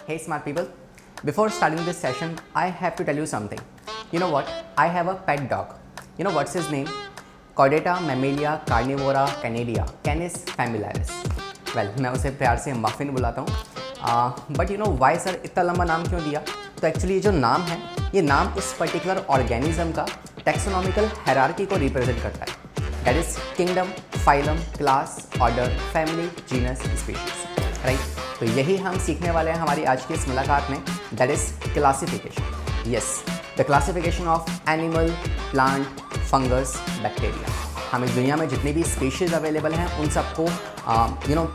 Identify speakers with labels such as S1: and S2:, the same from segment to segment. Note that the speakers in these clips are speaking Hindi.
S1: Hey smart people, before starting this session, I have to tell you something. You know what? I have a pet dog. You know what's his name? Chordata mammalia carnivora canadia, Canis familiaris. Well, मैं उसे प्यार से मफिन बुलाता हूँ. But you know why sir इतना लंबा नाम क्यों दिया? तो एक्चुअली ये जो नाम है, ये नाम उस पर्टिकुलर ऑर्गेनिज्म का टेक्सोनॉमिकल हायरार्की को रिप्रेजेंट करता है. That is kingdom, phylum, class, order, family, genus, species. Right? तो यही हम सीखने वाले हैं हमारी आज की इस मुलाकात में. That is classification. Yes, the classification of animal, plant, fungus, bacteria. हम इस दुनिया में जितनी भी स्पीशीज़ अवेलेबल हैं उन सबको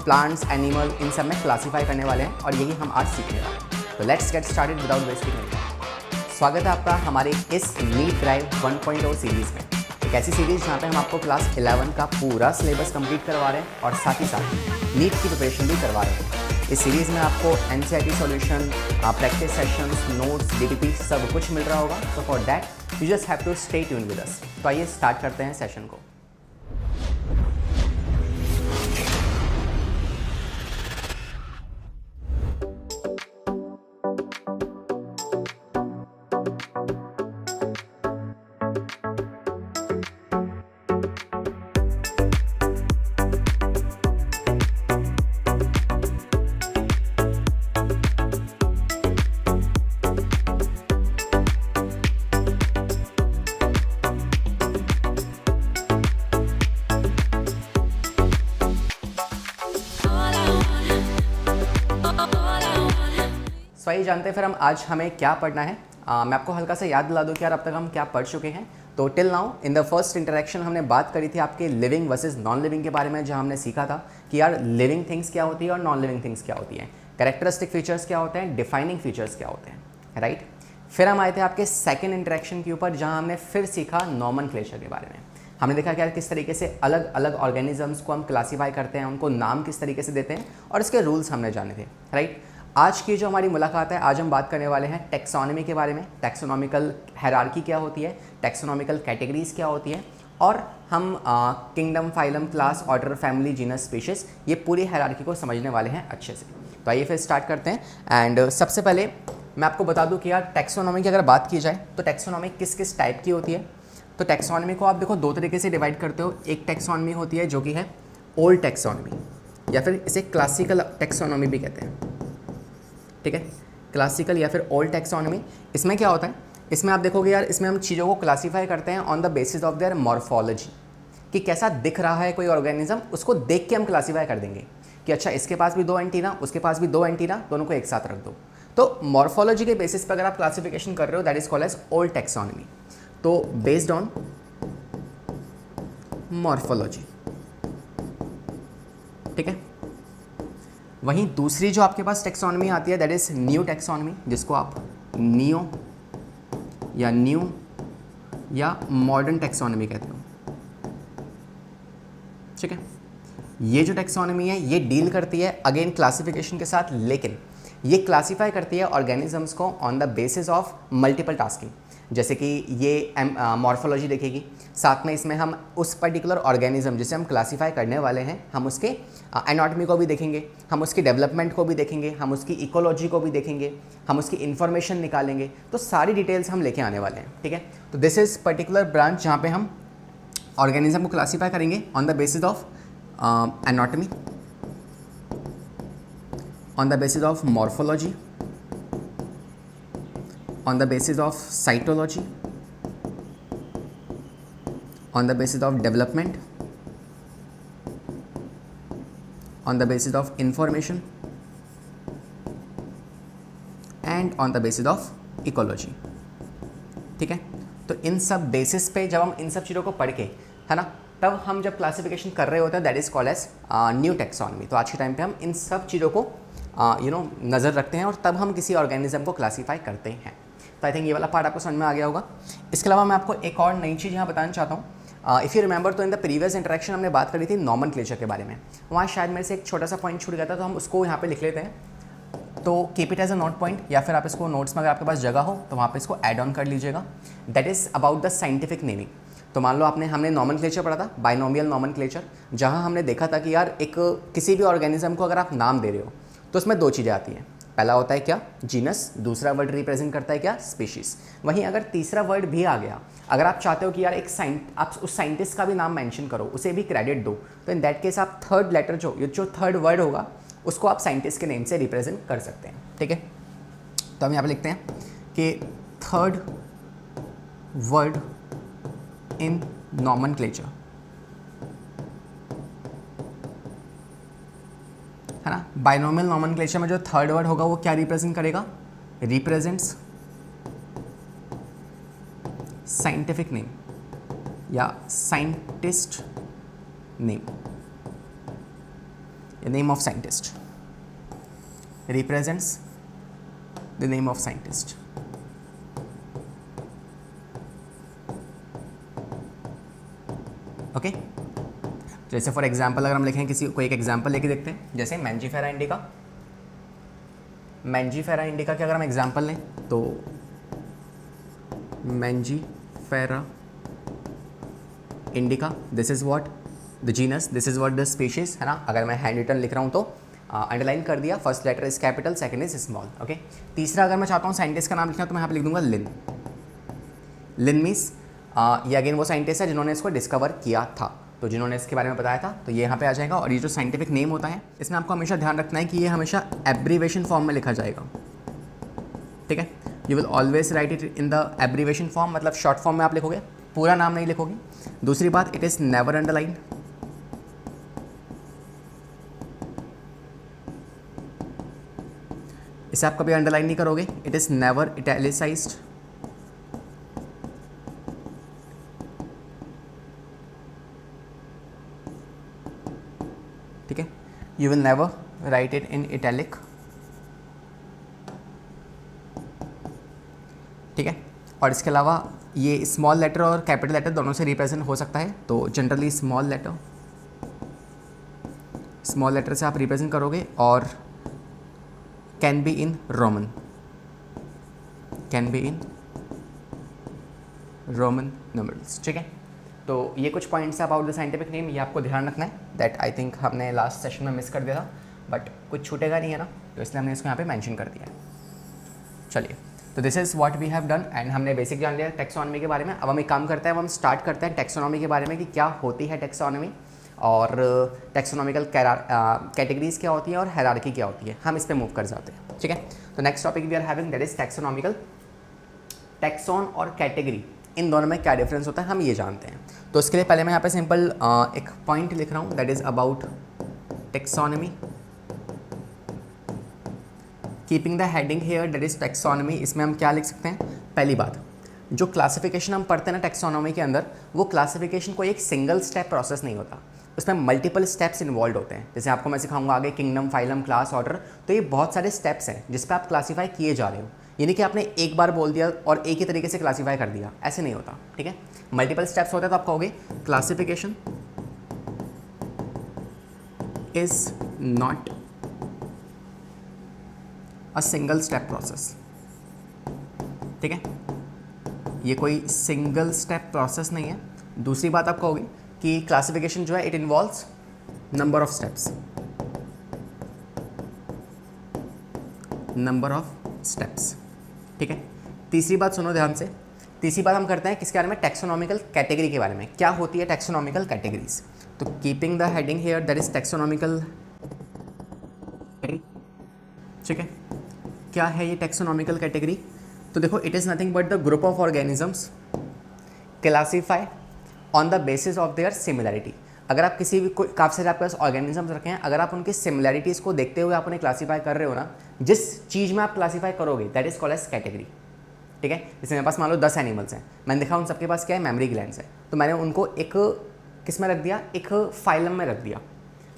S1: प्लांट्स, एनिमल, इन सब में क्लासीफाई करने वाले हैं और यही हम आज सीखने वाले हैं. तो let's get started without wasting any time. स्वागत है आपका हमारे इस नीट ड्राइव 1.0 सीरीज़ में. एक ऐसी सीरीज़ जहाँ पे हम आपको क्लास 11 का पूरा सिलेबस कंप्लीट करवा रहे हैं और साथ ही साथ नीट की प्रिपरेशन भी करवा रहे हैं. इस सीरीज़ में आपको NCERT solution, practice sessions, notes, DTP सब कुछ मिल रहा होगा. So for that you just have to stay tune with us. तो आइए स्टार्ट करते हैं सेशन को. तो आइए जानते हैं फिर हम आज हमें क्या पढ़ना है. मैं आपको हल्का सा याद दिला दूं कि यार अब तक हम क्या पढ़ चुके हैं. तो till now in the first interaction हमने बात करी थी आपके लिविंग वर्सेस नॉन लिविंग के बारे में, जहां हमने सीखा था कि यार लिविंग थिंग्स क्या होती है और नॉन लिविंग थिंग्स क्या होती हैं, कैरेक्टरिस्टिक फीचर्स क्या होते हैं, डिफाइनिंग फीचर्स क्या होते हैं. राइट? फिर हम आए थे आपके सेकेंड इंटरेक्शन के ऊपर, जहाँ हमने फिर सीखा नॉमेनक्लेचर के बारे में. हमने देखा कि यार किस तरीके से अलग अलग ऑर्गेनिजम्स को हम क्लासीफाई करते हैं, उनको नाम किस तरीके से देते हैं और इसके रूल्स हमने जाने थे. राइट? आज की जो हमारी मुलाकात है, आज हम बात करने वाले हैं टेक्सोनॉमी के बारे में. टेक्सोनॉमिकल हायरार्की क्या होती है, टेक्सोनॉमिकल कैटेगरीज क्या होती हैं, और हम kingdom, phylum, class, order, family, genus, species, ये पूरी हायरार्की को समझने वाले हैं अच्छे से. तो आइए फिर स्टार्ट करते हैं. एंड सबसे पहले मैं आपको बता दूं कि यार टेक्सोनॉमी की अगर बात की जाए तो टेक्सोनॉमी किस किस टाइप की होती है. तो टेक्सोनॉमी को आप देखो दो तरीके से डिवाइड करते हो. एक टेक्सोनॉमी होती है जो कि है ओल्ड टेक्सोनॉमी, या फिर इसे क्लासिकल टेक्सोनॉमी भी कहते हैं. ठीक है? क्लासिकल या फिर ओल्ड टेक्सोनॉमी. इसमें क्या होता है, इसमें आप देखोगे यार, इसमें हम चीज़ों को क्लासीफाई करते हैं on the basis of their morphology, कि कैसा दिख रहा है कोई ऑर्गेनिज्म, उसको देख के हम क्लासीफाई कर देंगे कि अच्छा इसके पास भी 2 एंटीना, उसके पास भी 2 एंटीना, दोनों को एक साथ रख दो. तो मॉर्फोलॉजी के बेसिस पर अगर आप क्लासिफिकेशन कर रहे हो, that is called as old taxonomy. तो बेस्ड ऑन मॉर्फोलॉजी. ठीक है? वहीं दूसरी जो आपके पास टेक्सोनॉमी आती है, दैट इज न्यू टेक्सोनॉमी, जिसको आप न्यू या मॉडर्न टेक्सोनॉमी कहते हो. ठीक है? ये जो टेक्सोनॉमी है ये डील करती है अगेन क्लासिफिकेशन के साथ, लेकिन ये क्लासीफाई करती है ऑर्गेनिजम्स को on the basis of multiple tasking. जैसे कि ये मॉर्फोलॉजी देखेगी, साथ में इसमें हम उस पर्टिकुलर ऑर्गेनिज्म जिसे हम क्लासीफाई करने वाले हैं, हम उसके एनाटॉमी को भी देखेंगे, हम उसकी डेवलपमेंट को भी देखेंगे, हम उसकी इकोलॉजी को भी देखेंगे, हम उसकी इन्फॉर्मेशन निकालेंगे. तो सारी डिटेल्स हम लेके आने वाले हैं. ठीक है? तो दिस इज़ पर्टिकुलर ब्रांच जहाँ पे हम ऑर्गेनिज्म को क्लासीफाई करेंगे on the basis of anatomy, on the basis of morphology, on the basis of cytology, on the basis of development, on the basis of information, and on the basis of ecology. ठीक है? तो इन सब बेसिस पे जब हम इन सब चीज़ों को पढ़ के, है ना, तब हम जब क्लासिफिकेशन कर रहे होते हैं, that is called as new taxonomy. तो आज के टाइम पे हम इन सब चीज़ों को नज़र रखते हैं और तब हम किसी ऑर्गेनिज्म को क्लासीफाई करते हैं. तो आई थिंक ये वाला पार्ट आपको समझ में आ गया होगा. इसके अलावा मैं आपको एक और नई चीज़ यहाँ बताना चाहता हूँ. इफ़ यू रिमेंबर, तो इन द प्रीवियस इंटरेक्शन हमने बात करी थी नॉमेनक्लेचर के बारे में. वहाँ शायद मेरे से एक छोटा सा पॉइंट छूट गया था, तो हम उसको यहाँ पे लिख लेते हैं. तो keep it as a note point, या फिर आप इसको नोट्स में अगर आपके पास जगह हो तो वहाँ पे इसको ऐड ऑन कर लीजिएगा. That is about the scientific naming. तो मान लो हमने नॉमेनक्लेचर पढ़ा था, बाइनोमियल नॉमेनक्लेचर, जहाँ हमने देखा था कि यार एक किसी भी ऑर्गेनिज्म को अगर आप नाम दे रहे हो तो उसमें 2 चीज़ें आती हैं. पहला होता है क्या, जीनस, दूसरा वर्ड रिप्रेजेंट करता है क्या, स्पीशीज। वहीं अगर तीसरा वर्ड भी आ गया, अगर आप चाहते हो कि यार एक आप उस साइंटिस्ट का भी नाम मेंशन करो, उसे भी क्रेडिट दो, तो इन दैट केस आप थर्ड लेटर जो थर्ड वर्ड होगा उसको आप साइंटिस्ट के नेम से रिप्रेजेंट कर सकते हैं। ठीक है, तो हम यहाँ पे लिखते हैं कि थर्ड वर्ड इन नॉमेनक्लेचर, है ना। बाइनोमियल नॉमेनक्लेचर में जो थर्ड वर्ड होगा वो क्या रिप्रेजेंट करेगा, रिप्रेजेंट्स साइंटिफिक नेम या scientist name, name of scientist, represents the name of scientist. Okay, जैसे फॉर एग्जाम्पल अगर हम लिखें किसी कोई एक एग्जाम्पल लेके देखते हैं, जैसे मैंजीफेरा इंडिका। मैंजीफेरा इंडिका के अगर हम एग्जाम्पल लें तो Mangifera indica, this is what the genus, this is what the species, है ना। अगर मैं हैंड रिटन लिख रहा हूँ तो अंडरलाइन कर दिया, first letter is capital, second is small. Okay, तीसरा अगर मैं चाहता हूँ साइंटिस्ट का नाम लिखना तो मैं यहाँ पे लिख दूंगा लिन। लिन मीन्स ये अगेन वो साइंटिस्ट है जिन्होंने इसको डिस्कवर किया था, तो जिन्होंने इसके बारे में बताया था, तो ये यहाँ पे आ जाएगा। और ये जो साइंटिफिक नेम होता है इसमें आपको हमेशा ध्यान रखना है कि ये हमेशा एब्रीवेशन फॉर्म में लिखा जाएगा। ठीक है, you will always right it in the abbreviation form, मतलब शॉर्ट फॉर्म में आप लिखोगे, पूरा नाम नहीं लिखोगे। दूसरी बात, इट इज़ नेवर अंडरलाइन, इसे आप कभी अंडरलाइन नहीं करोगे। इट इज़ नेवर इटैलिसाइज्ड, ठीक है, you will never write it in italic. ठीक है, और इसके अलावा ये स्मॉल लेटर और कैपिटल लेटर दोनों से रिप्रेजेंट हो सकता है, तो जनरली स्मॉल लेटर से आप रिप्रेजेंट करोगे, और can be in Roman, can be in Roman numerals. ठीक है, तो ये कुछ points about the scientific name, ये आपको ध्यान रखना है। दैट आई थिंक हमने लास्ट सेशन में मिस कर दिया था, बट कुछ छूटेगा नहीं है ना, तो इसलिए हमने इसको यहाँ पे मेंशन कर दिया है। चलिए, तो this is what we have done, and हमने बेसिक जान लिया टैक्सोनॉमी के बारे में। अब हम एक काम करते हैं, अब हम स्टार्ट करते हैं टैक्सोनॉमी के बारे में कि क्या होती है टैक्सोनॉमी, और टैक्सोनॉमिकल कैटेगरीज क्या होती है और हायरार्की क्या होती है, हम इस पर मूव कर जाते हैं। ठीक है, तो next topic we are having that is taxonomical. Taxon और कैटेगरी, इन दोनों में क्या डिफरेंस होता है हम ये जानते हैं। तो इसके लिए पहले मैं यहाँ पे सिंपल एक पॉइंट लिख रहा हूँ, that is about taxonomy, keeping the heading here that is taxonomy. इसमें हम क्या लिख सकते हैं, पहली बात, जो क्लासिफिकेशन हम पढ़ते हैं ना टैक्सोनॉमी के अंदर, वो क्लासिफिकेशन कोई एक सिंगल स्टेप प्रोसेस नहीं होता, उसमें मल्टीपल स्टेप्स इन्वॉल्व होते हैं। जैसे आपको मैं सिखाऊंगा आगे किंगडम, फाइलम, क्लास, ऑर्डर, तो ये बहुत सारे स्टेप्स हैं जिस पे आप क्लासीफाई किए जा रहे हो। यानी कि आपने एक बार बोल दिया और एक ही तरीके से क्लासीफाई कर दिया, ऐसे नहीं होता। ठीक है, मल्टीपल स्टेप्स होते हैं, तो आप कहोगे classification is not a single step process. ठीक है, ये कोई सिंगल स्टेप प्रोसेस नहीं है। दूसरी बात आप कहोगे कि क्लासिफिकेशन जो है it involves number of steps, number of steps. ठीक है, तीसरी बात सुनो ध्यान से, तीसरी बात हम करते हैं किसके बारे में, टैक्सोनॉमिकल कैटेगरी के बारे में। क्या होती है टैक्सोनॉमिकल कैटेगरीज, तो keeping the heading here that is taxonomical. ठीक है, क्या है ये टैक्सोनॉमिकल कैटेगरी, तो देखो it is nothing but the group of organisms classify on the basis of their similarity. अगर आप किसी भी कोई काफ़ी सारे आपके पास ऑर्गेनिजम्स रखे हैं, अगर आप उनकी सिमिलैरिटीज़ को देखते हुए आप उन्हें क्लासीफाई कर रहे हो ना, जिस चीज़ में आप क्लासीफाई करोगे that is called as category. ठीक है, जैसे मेरे पास मान लो 10 एनिमल्स हैं, मैंने देखा उन सबके पास क्या है, मेमोरी ग्लैंड्स है, तो मैंने उनको एक किस में रख दिया, एक फाइलम में रख दिया।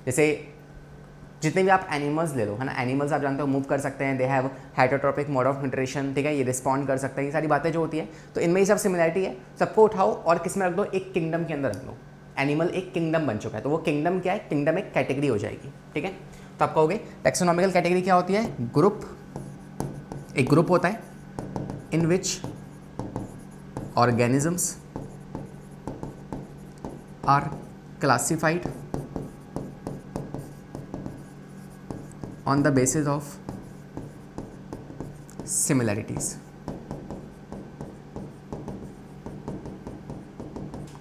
S1: जैसे जितने भी आप एनिमल्स ले लो, है ना, एनिमल्स आप जानते हो मूव कर सकते हैं, they have heterotrophic mode of nutrition. ठीक है, ये रिस्पॉन्ड कर सकते हैं, ये सारी बातें जो होती है, तो इनमें ही सब सिमिलरिटी है। सबको उठाओ और किस में रख दो, एक किंगडम के अंदर रख दो। एनिमल एक किंगडम बन चुका है, तो वो किंगडम क्या है, किंगडम एक कैटेगरी हो जाएगी। ठीक है, तो आप कहोगे टैक्सोनॉमिकल कैटेगरी क्या होती है, ग्रुप, एक ग्रुप होता है in which organisms are classified on the basis of similarities.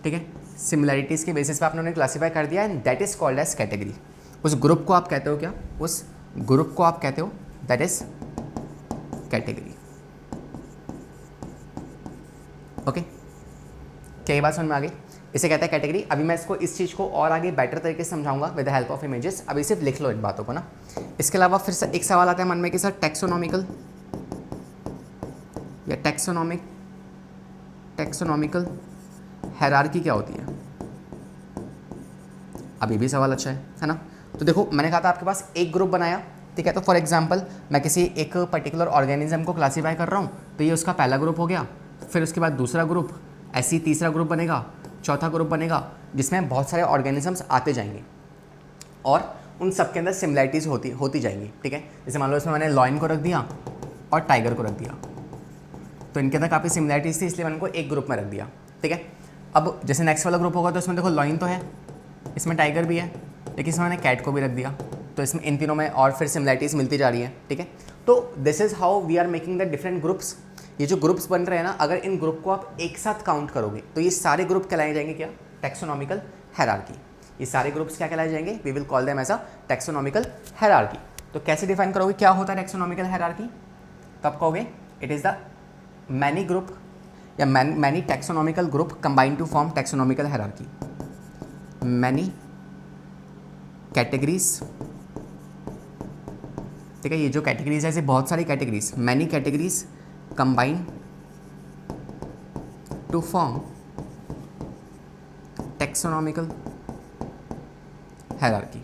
S1: ठीक है, सिमिलैरिटीज के बेसिस पे आपने उन्हें क्लासीफाई कर दिया and that is called as category. उस ग्रुप को आप कहते हो क्या? उस ग्रुप को आप कहते हो दैट इज कैटेगरी। ओके, क्या ये बात समझ में आ गई? इसे कहते हैं कैटेगरी। अभी मैं इसको इस चीज़ को और आगे बेटर तरीके से समझाऊंगा with the help of images. अभी सिर्फ लिख लो इन बातों को ना। इसके अलावा फिर से एक सवाल आता है मन में कि सर टैक्सोनॉमिकल या टैक्सोनॉमिकल हायरार्की क्या होती है? अब ये भी सवाल अच्छा है ना? तो देखो, मैंने कहा था आपके पास एक ग्रुप बनाया, ठीक है। तो फॉर एग्जांपल मैं किसी एक पर्टिकुलर ऑर्गेनिज्म को क्लासीफाई कर रहा हूँ, तो ये उसका पहला ग्रुप हो गया। फिर उसके बाद दूसरा ग्रुप, ऐसे ही तीसरा ग्रुप बनेगा, चौथा ग्रुप बनेगा, जिसमें बहुत सारे ऑर्गेनिजम्स आते जाएंगे और उन सब के अंदर सिमिलैरिटीज़ होती जाएंगी। ठीक है, जैसे मान लो इसमें मैंने लॉयन को रख दिया और टाइगर को रख दिया, तो इनके अंदर काफ़ी सिमिलैरिटीज़ थी, इसलिए मैंने उनको एक ग्रुप में रख दिया। ठीक है, अब जैसे नेक्स्ट वाला ग्रुप होगा तो इसमें देखो लॉयन तो है, इसमें टाइगर भी है, लेकिन इसमें मैंने कैट को भी रख दिया, तो इसमें इन तीनों में और फिर सिमिलैरिटीज़ मिलती जा रही है। ठीक है, तो this is how we are making the different groups. ये जो ग्रुप्स बन रहे हैं ना, अगर इन ग्रुप को आप एक साथ काउंट करोगे तो ये सारे ग्रुप कहलाए जाएंगे क्या? Taxonomical hierarchy. ये सारे ग्रुप्स क्या कहलाए जाएंगे? We will call them as a taxonomical hierarchy. तो कैसे डिफाइन करोगे क्या होता है टैक्सोनॉमिकल हायरार्की? तो आप कहोगे it is the many group या many taxonomical group combine to form taxonomical hierarchy. Many categories, ठीक है, ये जो कैटेगरीज है ऐसे बहुत सारी categories, many categories combine to form taxonomical hierarchy.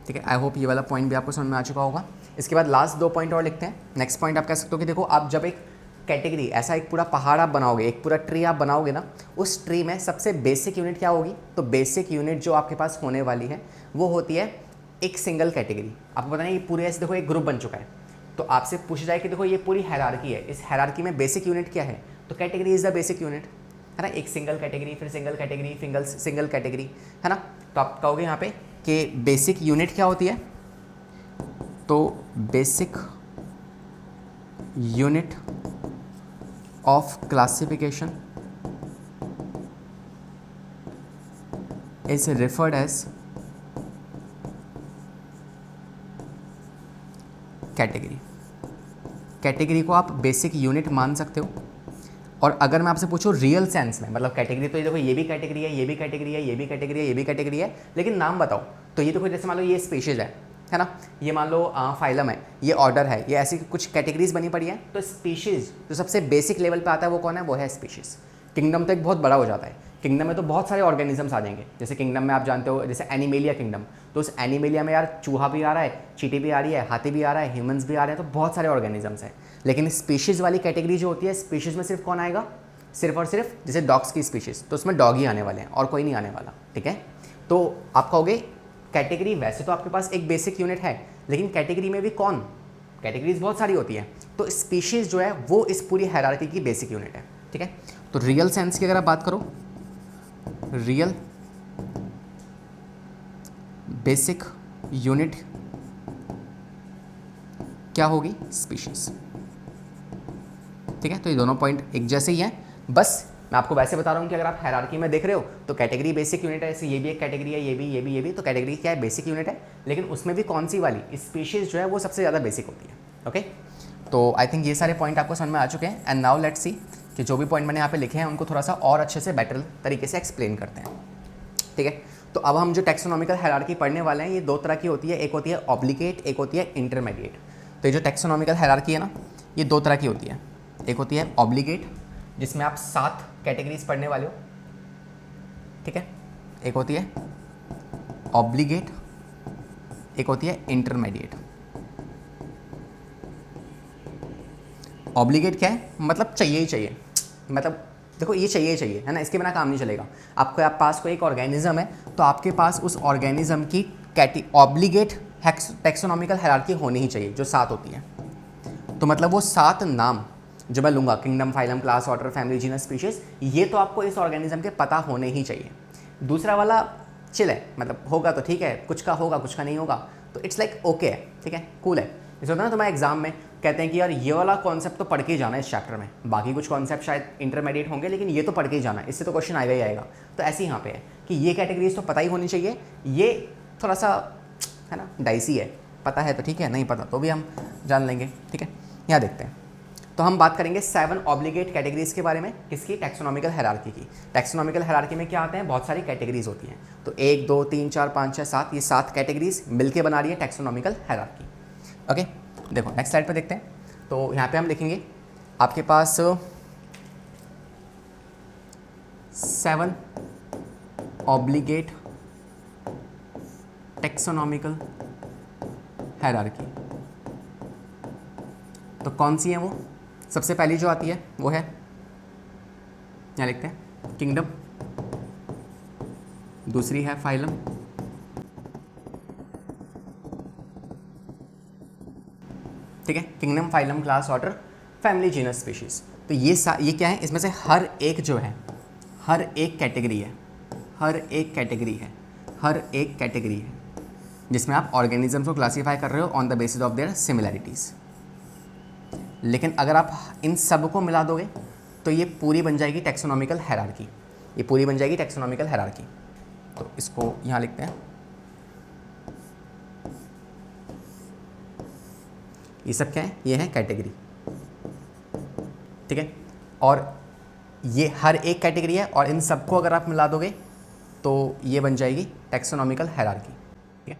S1: ठीक है, आई होप ये वाला पॉइंट भी आपको समझ में आ चुका होगा। इसके बाद लास्ट 2 पॉइंट और लिखते हैं। नेक्स्ट पॉइंट आप कह सकते हो कि देखो, आप जब एक कैटेगरी, ऐसा एक पूरा पहाड़ आप बनाओगे, एक पूरा ट्री आप बनाओगे ना, उस ट्री में सबसे बेसिक यूनिट क्या होगी? तो बेसिक यूनिट जो आपके पास होने वाली है वो होती है एक सिंगल कैटेगरी। आपको पता नहीं, ये पूरे ऐसे देखो एक ग्रुप बन चुका है, तो आपसे पूछा जाए कि देखो ये पूरी हायरार्की है, इस हायरार्की में बेसिक यूनिट क्या है? तो category is the basic unit, है ना। एक सिंगल कैटेगरी, फिर सिंगल कैटेगरी, सिंगल कैटेगरी, है ना। तो आप कहोगे यहाँ पे कि बेसिक यूनिट क्या होती है? तो basic unit of classification is referred as category. Category को आप बेसिक यूनिट मान सकते हो। और अगर मैं आपसे पूछूं रियल सेंस में, मतलब कैटेगरी तो ये देखो, ये भी कैटेगरी है, ये भी कैटेगरी है, ये भी कैटेगरी है, ये भी कैटेगरी है, लेकिन नाम बताओ। तो ये देखो, जैसे मान लो ये स्पीशीज़ है ना, ये मान लो फाइलम है, ये ऑर्डर है, ये ऐसी कुछ कैटेगरीज बनी पड़ी है। तो स्पीशीज़ जो सबसे बेसिक लेवल पे आता है वो कौन है? वो है स्पीशीज़। किंगडम तो एक बहुत बड़ा हो जाता है। किंगडम में तो बहुत सारे ऑर्गेनिजम्स आ जाएंगे। जैसे किंगडम में आप जानते हो, जैसे एनिमेलिया किंगडम, तो उस एनिमेलिया में यार चूहा भी आ रहा है, चींटी भी आ रही है, हाथी भी आ रहा है, ह्यूमंस भी आ रहे हैं, तो बहुत सारे ऑर्गेनिजम्स हैं। लेकिन स्पीशीज़ वाली कैटेगरी जो होती है, स्पीशीज़ में सिर्फ कौन आएगा? सिर्फ और सिर्फ जैसे डॉग्स की स्पीशीज़, तो उसमें डॉग ही आने वाले हैं और कोई नहीं आने वाला। ठीक है, तो आप कहोगे कैटेगरी वैसे तो आपके पास एक बेसिक यूनिट है, लेकिन कैटेगरी में भी कौन? कैटेगरीज बहुत सारी होती है, तो स्पीशीज़ जो है वो इस पूरी हायरार्की की बेसिक यूनिट है। ठीक है, तो रियल सेंस की अगर आप बात करो, रियल बेसिक यूनिट क्या होगी? स्पीशीज़। ठीक है, तो ये दोनों पॉइंट एक जैसे ही हैं, बस मैं आपको वैसे बता रहा हूँ कि अगर आप हायरार्की में देख रहे हो तो कैटेगरी बेसिक यूनिट है, जैसे ये भी एक कैटेगरी है, ये भी, तो कैटेगरी क्या है? बेसिक यूनिट है। लेकिन उसमें भी कौन सी वाली? स्पीशीज़ जो है वो सबसे ज़्यादा बेसिक होती है। ओके, तो आई थिंक ये सारे पॉइंट आपको समझ में आ चुके हैं। एंड नाउ लेट्स सी कि जो भी पॉइंट मैंने यहाँ पे लिखे हैं उनको थोड़ा सा और अच्छे से बेटर तरीके से एक्सप्लेन करते हैं। ठीक है, तो अब हम जो टैक्सोनॉमिकल हायरार्की पढ़ने वाले हैं, ये 2 तरह की होती है। एक होती है ऑब्लिगेट, एक होती है इंटरमीडिएट। तो ये जो टैक्सोनॉमिकल हायरार्की है ना, ये 2 तरह की होती है। एक होती है ऑब्लिगेट, जिसमें आप 7 कैटेगरीज पढ़ने वाले हो। ठीक है, एक होती है ऑब्लिगेट, एक होती है इंटरमीडिएट। ऑब्लिगेट क्या है? मतलब चाहिए ही चाहिए, मतलब देखो ये चाहिए ही चाहिए, है ना, इसके बिना काम नहीं चलेगा। आपके आप पास कोई एक ऑर्गेनिज्म है, तो आपके पास उस ऑर्गेनिज्म की ऑब्लिगेट टैक्सोनॉमिकल हायरार्की होनी ही चाहिए, जो 7 होती है। तो मतलब वो 7 नाम जो मैं लूँगा, kingdom, phylum, class, order, family, genus, species, ये तो आपको इस ऑर्गेनिज्म के पता होने ही चाहिए। दूसरा वाला चिल है, मतलब होगा तो ठीक है, कुछ का होगा, कुछ का नहीं होगा, तो इट्स लाइक ओके है, ठीक है, कूल है। जैसे होता है ना तुम्हारे एग्जाम में कहते हैं कि यार ये वाला कॉन्सेप्ट तो पढ़ के ही जाना है इस चैप्टर में, बाकी कुछ कॉन्सेप्ट शायद इंटरमीडिएट होंगे लेकिन ये तो पढ़ के ही जाना है, इससे तो क्वेश्चन आएगा ही आएगा। तो ऐसे यहाँ पे है कि ये कैटेगरीज तो पता ही होनी चाहिए, ये थोड़ा सा है ना डाइसी है, पता है तो ठीक है, नहीं पता तो भी हम जान लेंगे, ठीक है। यहाँ देखते हैं, तो हम बात करेंगे 7 ऑब्लिगेट कैटेगरीज के बारे में, किसकी, टैक्सोनॉमिकल हायरार्की की। टैक्सोनॉमिकल हायरार्की में क्या आते हैं, बहुत सारी कैटेगरीज होती हैं, तो 1 2 3 4 5 6 7, ये 7 कैटेगरीज मिलके बना रही है टैक्सोनॉमिकल हायरार्की। ओके, देखो नेक्स्ट स्लाइड पर देखते हैं। तो यहाँ पे हम लिखेंगे आपके पास 7 ऑब्लिगेट टैक्सोनॉमिकल हायरार्की। तो कौन सी है वो, सबसे पहली जो आती है वो है, यहाँ लिखते हैं किंगडम, दूसरी है फाइलम, ठीक है, kingdom, phylum, class, order, family, genus, species. तो ये क्या है, इसमें से हर एक जो है, हर एक कैटेगरी है, हर एक कैटेगरी है, हर एक कैटेगरी है जिसमें आप ऑर्गेनिजम्स को क्लासीफाई कर रहे हो on the basis of their similarities. लेकिन अगर आप इन सब को मिला दोगे तो ये पूरी बन जाएगी टैक्सोनॉमिकल हायरार्की, ये पूरी बन जाएगी टैक्सोनॉमिकल हायरार्की। तो इसको यहाँ लिखते हैं, ये सब क्या है, ये है कैटेगरी, ठीक है। और ये हर एक कैटेगरी है और इन सबको अगर आप मिला दोगे तो ये बन जाएगी टैक्सोनॉमिकल हायरार्की, ठीक है।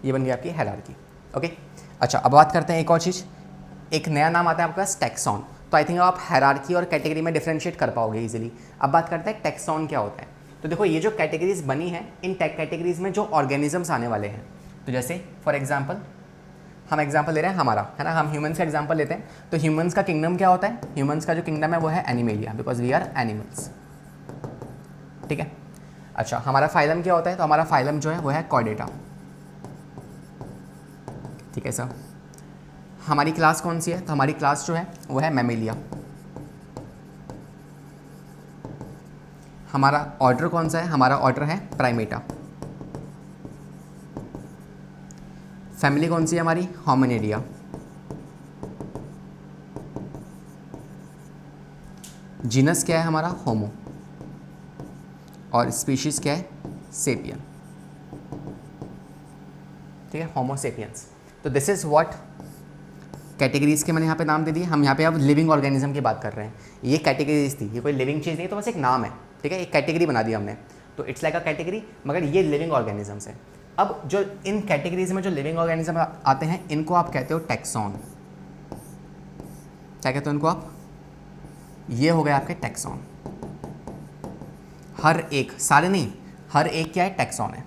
S1: ये बन गई आपकी हायरार्की, ओके। अच्छा, अब बात करते हैं एक और चीज़, एक नया नाम आता है आपके पास टैक्सॉन। तो आई थिंक आप हायरार्की और कैटेगरी में डिफरेंशिएट कर पाओगे इजीली। अब बात करते हैं टैक्सॉन क्या होता है। तो देखो ये जो कैटेगरीज बनी है, इन कैटेगरीज में जो ऑर्गेनिजम्स आने वाले हैं, तो जैसे फॉर एग्जांपल हम एग्जांपल ले रहे हैं हमारा, है ना, हम ह्यूमंस का एग्जांपल लेते हैं। तो ह्यूमंस का किंगडम क्या होता है, ह्यूमंस का जो किंगडम है वो है Animalia, because we are animals, ठीक है। अच्छा, हमारा फाइलम क्या होता है, तो हमारा फाइलम जो है वो है कॉर्डेटा, ठीक है सर। हमारी क्लास कौन सी है, तो हमारी क्लास जो है वो है मैमेलिया। हमारा ऑर्डर कौन सा है, हमारा ऑर्डर है प्राइमेटा। फैमिली कौन सी है हमारी, होमिनिडिया। जीनस क्या है हमारा, होमो। और स्पीशीज क्या है, सेपियन, ठीक है, होमो सेपियंस। तो दिस इज व्हाट कैटेगरीज के मैंने यहाँ पे नाम दे दिए। हम यहाँ पे अब लिविंग ऑर्गेनिज्म की बात कर रहे हैं, ये कैटेगरीज थी, ये कोई लिविंग चीज़ नहीं, तो बस एक नाम है, ठीक है, एक कैटेगरी बना दिया हमने। तो इट्स लाइक अ कैटेगरी, मगर ये लिविंग ऑर्गेनिजम्स है। अब जो इन कैटेगरीज में जो लिविंग ऑर्गेनिज्म आते हैं, इनको आप कहते हो टैक्सॉन। क्या कहते हो इनको आप, ये हो गए आपके टैक्सॉन। हर एक, सारे नहीं, हर एक क्या है, टैक्सॉन है,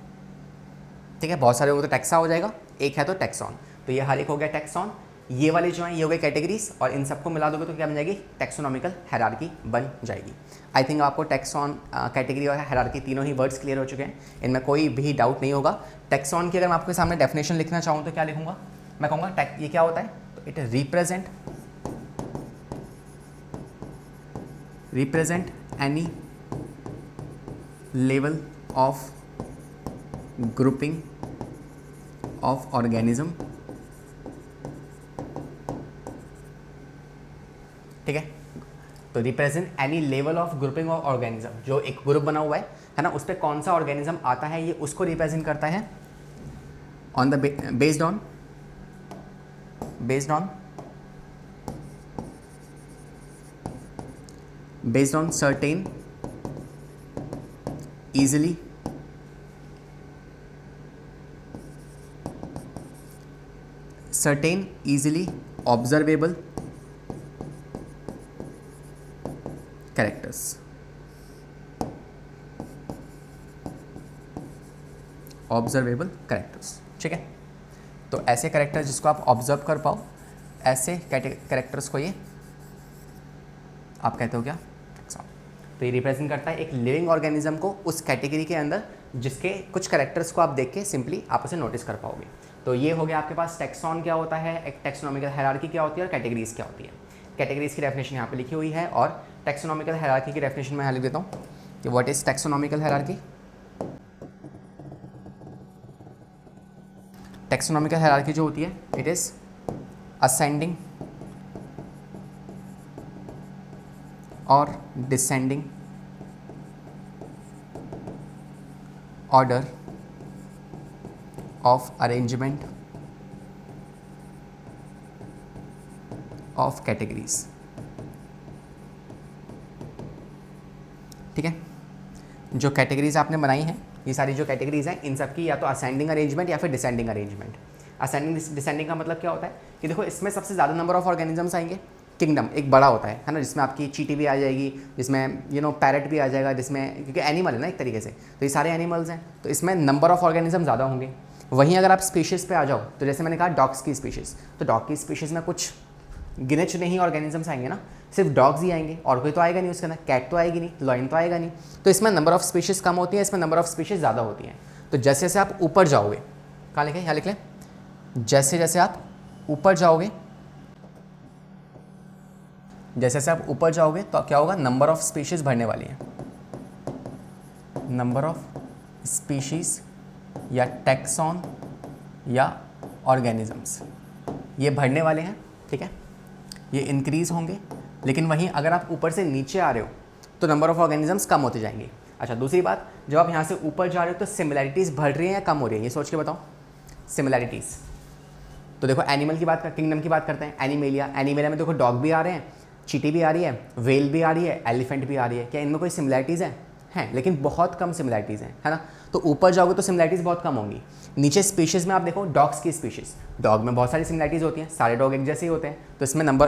S1: ठीक है। बहुत सारे होंगे तो टैक्सा हो जाएगा, एक है तो टैक्सॉन। तो ये हर एक हो गया टैक्सॉन। ये वाले जो हैं ये हो गए कैटेगरीज, और इन सबको मिला दोगे तो क्या बन जाएगी, टैक्सोनॉमिकल हायरार्की बन जाएगी। आई थिंक आपको टैक्सॉन, कैटेगरी और हायरार्की तीनों ही वर्ड्स क्लियर हो चुके हैं, इनमें कोई भी डाउट नहीं होगा। टैक्सॉन की अगर मैं आपके सामने डेफिनेशन लिखना चाहूँ तो क्या लिखूंगा, मैं कहूँगा ये क्या होता है, तो it represent any level of grouping of organism, ठीक है। तो represent any level of grouping of organism, जो एक ग्रुप बना हुआ है ना, उस पर कौन सा ऑर्गेनिज्म आता है, ये उसको रिप्रेजेंट करता है on the based on certain easily observable characters, ठीक है। तो ऐसे कैरेक्टर्स जिसको आप ऑब्जर्व कर पाओ, ऐसे कैरेक्टर्स को ये आप कहते हो क्या, टैक्सॉन। तो ये रिप्रेजेंट करता है एक लिविंग ऑर्गेनिज्म को उस कैटेगरी के अंदर, जिसके कुछ कैरेक्टर्स को आप देख के सिंपली आप उसे नोटिस कर पाओगे। तो ये हो गया आपके पास टैक्सॉन क्या होता है, एक टैक्सोनॉमिकल हायरार्की क्या होती है, और कैटेगरीज क्या होती है। कैटेगरीज की डेफिनेशन यहाँ पे लिखी हुई है, और टैक्सोनॉमिकल हायरार्की की डेफिनेशन मैं यहाँ लिख देता हूँ कि what is taxonomical hierarchy. Taxonomical hierarchy जो होती है इट इज़ असेंडिंग और descending order of arrangement of categories. ठीक है, जो कैटेगरीज आपने बनाई हैं, ये सारी जो कैटेगरीज हैं, इन सब की या तो असेंडिंग अरेंजमेंट या फिर डिसेंडिंग अरेंजमेंट। असेंडिंग डिसेंडिंग का मतलब क्या होता है कि देखो इसमें सबसे ज़्यादा नंबर ऑफ ऑर्गेनिजम्स आएंगे। किंगडम एक बड़ा होता है ना, जिसमें आपकी चींटी भी आ जाएगी, जिसमें पैरट भी आ जाएगा, जिसमें क्योंकि एनिमल है ना एक तरीके से, तो ये सारे एनिमल्स हैं, तो इसमें नंबर ऑफ ऑर्गेनिज्म ज़्यादा होंगे। वहीं अगर आप स्पीशीज़ पे आ जाओ तो जैसे मैंने कहा डॉग्स की स्पीशीज़, तो डॉग की स्पीशीज़ में कुछ गिने चुने ही ऑर्गेनिजम्स आएंगे ना, सिर्फ डॉग्स ही आएंगे, और कोई तो आएगा नहीं उसके अंदर, कैट तो आएगी नहीं, लॉयन तो आएगा नहीं। तो इसमें नंबर ऑफ स्पीशीज़ कम होती है, इसमें नंबर ऑफ स्पीशीज़ ज़्यादा होती हैं। तो जैसे जैसे आप ऊपर जाओगे, कहाँ लिखे, यहाँ लिख लें, जैसे जैसे आप ऊपर जाओगे, जैसे जैसे आप ऊपर जाओगे तो क्या होगा, नंबर ऑफ स्पीशीज़ बढ़ने वाली है। नंबर ऑफ स्पीशीज़ या टैक्सॉन या ऑर्गेनिजम्स ये बढ़ने वाले हैं। ठीक है, ये इंक्रीज होंगे। लेकिन वहीं अगर आप ऊपर से नीचे आ रहे हो तो नंबर ऑफ ऑर्गेनिजम्स कम होते जाएंगे। अच्छा, दूसरी बात, जब आप यहाँ से ऊपर जा रहे हो तो सिमिलैरिटीज़ बढ़ रही हैं या कम हो रही है, ये सोच के बताओ। सिमिलैरिटीज़ तो देखो एनिमल की बात, किंगडम की बात करते हैं, एनिमेलिया में देखो डॉग भी आ रहे हैं, चींटी भी आ रही है, वेल भी आ रही है, एलिफेंट भी आ रही है। क्या इनमें कोई सिमिलैरिटीज़ हैं? लेकिन बहुत कम सिमिलैरिटीज़ हैं, है ना। तो ऊपर जाओगे तो सिमिलैरिटीज़ बहुत कम होंगी। नीचे स्पीशीज़ में आप देखो, डॉग्स की स्पीशीज़, डॉग में बहुत सारी सिमिलैरिटीज़ होती हैं, सारे डॉग एक जैसे ही होते हैं, तो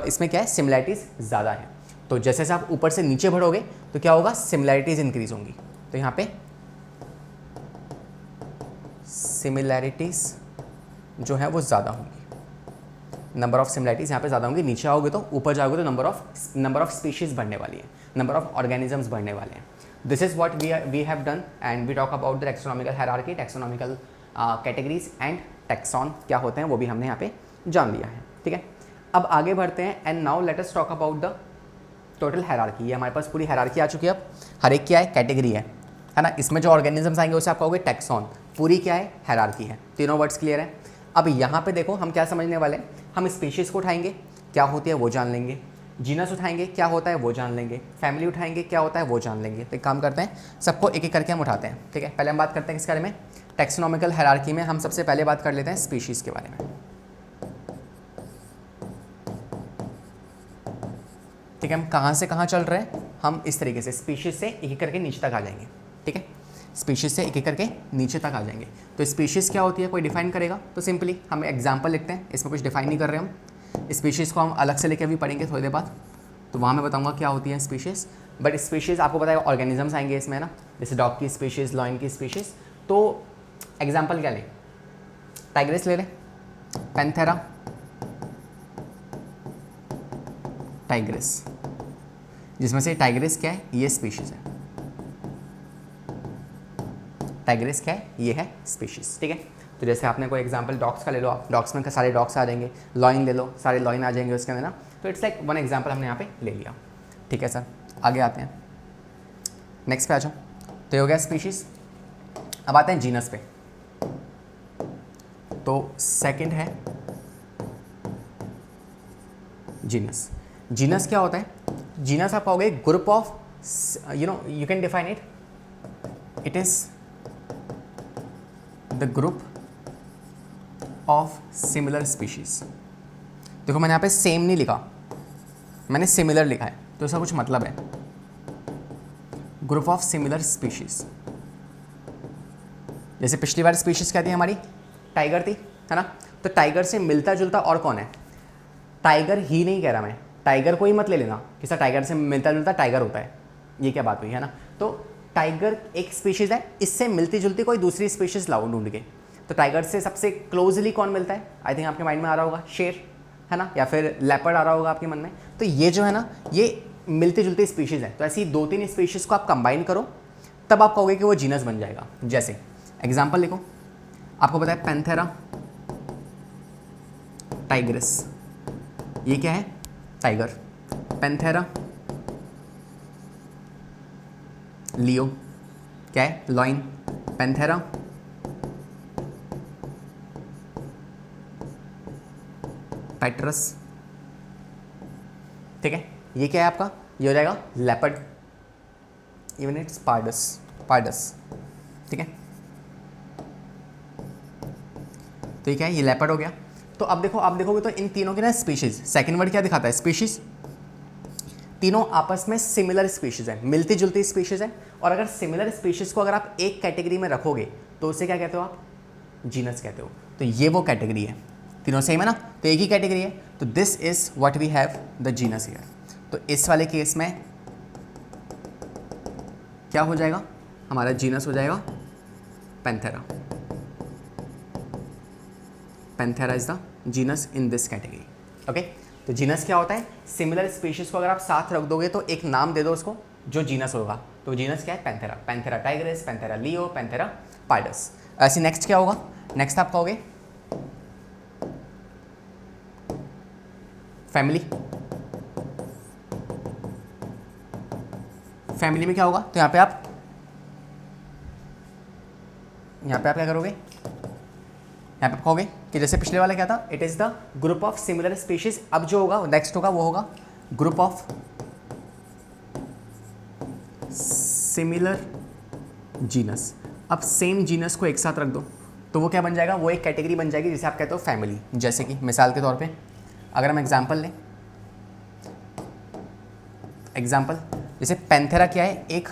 S1: इसमें क्या है, सिमिलैरिटीज़ ज़्यादा है। तो जैसे जैसे आप ऊपर से नीचे बढ़ोगे तो क्या होगा, सिमिलैरिटीज़ इंक्रीज होंगी। तो यहाँ पे सिमिलैरिटीज़ जो है वो ज़्यादा होंगी, नंबर ऑफ सिमिलैरिटीज़ यहाँ पे ज़्यादा होंगी। नीचे आओगे तो, ऊपर जाओगे तो नंबर ऑफ स्पीशीज़ बढ़ने वाली है, नंबर ऑफ ऑर्गेनिजम्स बढ़ने वाले हैं। This is what we have done and we talk about the taxonomical hierarchy, taxonomical categories and taxon क्या होते हैं वो भी हमने यहाँ पे जान लिया है। ठीक है, अब आगे बढ़ते हैं and now let us talk about the total hierarchy. ये हमारे पास पूरी हायरार्की आ चुकी है। अब हर एक क्या है, कैटेगरी है ना। इसमें जो ऑर्गेनिजम्स आएंगे उसे आप कहोगे टैक्सॉन। पूरी क्या है, हायरार्की है। तीनों वर्ड्स क्लियर है। अब यहाँ पे देखो हम क्या समझने वाले हैं, हम स्पीशीज़ को उठाएंगे, क्या होती है वो जान लेंगे। जीनस उठाएंगे, क्या होता है वो जान लेंगे। फैमिली उठाएंगे, क्या होता है वो जान लेंगे। तो एक काम करते हैं, सबको एक एक करके हम उठाते हैं। ठीक है, पहले हम बात करते हैं किस बारे में, टैक्सोनॉमिकल हायरार्की में हम सबसे पहले बात कर लेते हैं स्पीशीज़ के बारे में। ठीक है, हम कहाँ से कहाँ चल रहे हैं, हम इस तरीके से स्पीशीज़ से एक एक करके नीचे तक आ जाएंगे। ठीक है, स्पीशीज़ से एक एक करके नीचे तक आ जाएंगे। तो स्पीशीज़ क्या होती है, कोई डिफाइन करेगा तो सिंपली हम एग्जांपल लिखते हैं, इसमें कुछ डिफाइन नहीं कर रहे हम। स्पीशीज़ को हम अलग से लेके भी पढ़ेंगे थोड़ी देर बाद, तो वहाँ मैं बताऊँगा क्या होती है स्पीशीज़। बट स्पीशीज़ आपको पता है ऑर्गेनिजम्स आएंगे इसमें ना, जैसे डॉग की स्पीशीज़, लॉयन की स्पीशीज़। तो एग्जाम्पल क्या लें, टाइग्रेस ले लें, पैंथेरा टाइग्रेस, जिसमें से टाइग्रेस क्या है, ये स्पीशीज़ है। टाइग्रेस क्या है, ये है स्पीशीज़। ठीक है, तो जैसे आपने कोई एग्जांपल डॉग्स का ले लो आप, डॉग्स में सारे डॉग्स आ जाएंगे। लॉइन ले लो, सारे लॉइन आ जाएंगे उसके अंदर ना। तो इट्स लाइक वन एग्जांपल हमने यहाँ पे ले लिया। ठीक है सर, आगे आते हैं, नेक्स्ट पे आ जाओ। तो ये हो गया स्पीशीज़। अब आते हैं जीनस पे। तो सेकंड है जीनस। जीनस क्या होता है, जीनस आप कहोगे group of, you can define it, it is the group of similar species. देखो मैंने यहाँ पे सेम नहीं लिखा, मैंने सिमिलर लिखा है, तो इसका कुछ मतलब है। ग्रुप ऑफ सिमिलर स्पीशीज, जैसे पिछली बार स्पीशीज क्या थी हमारी, टाइगर थी, है ना। तो टाइगर से मिलता जुलता और कौन है, टाइगर ही नहीं कह रहा मैं, टाइगर को ही मत ले लेना कि सर टाइगर से मिलता जुलता टाइगर होता है, ये क्या बात हुई, है ना। तो टाइगर एक स्पीशीज़ है, इससे मिलती जुलती कोई दूसरी स्पीशीज़ लाओ ढूंढ के। तो टाइगर से सबसे क्लोजली कौन मिलता है, आई थिंक आपके माइंड में आ रहा होगा शेर, है ना, या फिर लेपर्ड आ रहा होगा आपके मन में। तो ये जो है ना, ये मिलती जुलती स्पीशीज़ है। तो ऐसी 2-3 स्पीशीज़ को आप कंबाइन करो, तब आप कहोगे कि वो जीनस बन जाएगा। जैसे एग्जाम्पल लिखो, आपको पता है पैंथेरा टाइग्रेस, ये क्या है, टाइगर। पैंथेरा लियो क्या है, लॉइन। पैंथेरा पैट्रस, ठीक है। ये क्या है आपका, ये हो जाएगा लेपर्ड, इवन इट्स पार्डस, ठीक है। तो ये क्या है, ये लेपर्ड हो गया। तो अब देखो, आप देखोगे तो इन तीनों के ना स्पीशीज, सेकंड वर्ड क्या दिखाता है, स्पीशीज, तीनों आपस में सिमिलर स्पीशीज है, मिलती जुलती स्पीशीज है। और अगर सिमिलर स्पीशीज को अगर आप एक कैटेगरी में रखोगे तो उसे क्या कहते हो आप, जीनस कहते हो। तो ये वो कैटेगरी है, तीनों सेम है ना, तो एक ही कैटेगरी है। तो this is what we have the genus here. तो इस वाले केस में क्या हो जाएगा, हमारा जीनस हो जाएगा Panthera. Panthera is the genus in this category, okay. तो जीनस क्या होता है, सिमिलर स्पीशीज को अगर आप साथ रख दोगे तो एक नाम दे दो उसको जो जीनस होगा। तो जीनस क्या है, Panthera, Panthera Tigris, Panthera leo, Panthera pardus. ऐसे नेक्स्ट क्या होगा, नेक्स्ट आप कहोगे फैमिली। फैमिली में क्या होगा, तो यहाँ पे आप क्या करोगे, यहाँ पे कहोगे कि जैसे पिछले वाला क्या था, it is the group of similar species. अब जो होगा नेक्स्ट होगा वो होगा ग्रुप ऑफ सिमिलर जीनस। अब सेम जीनस को एक साथ रख दो तो वो क्या बन जाएगा, वो एक कैटेगरी बन जाएगी जिसे आप कहते हो फैमिली। जैसे कि मिसाल के तौर पे अगर हम एग्जांपल लें, एग्जांपल जैसे पैंथेरा क्या है, एक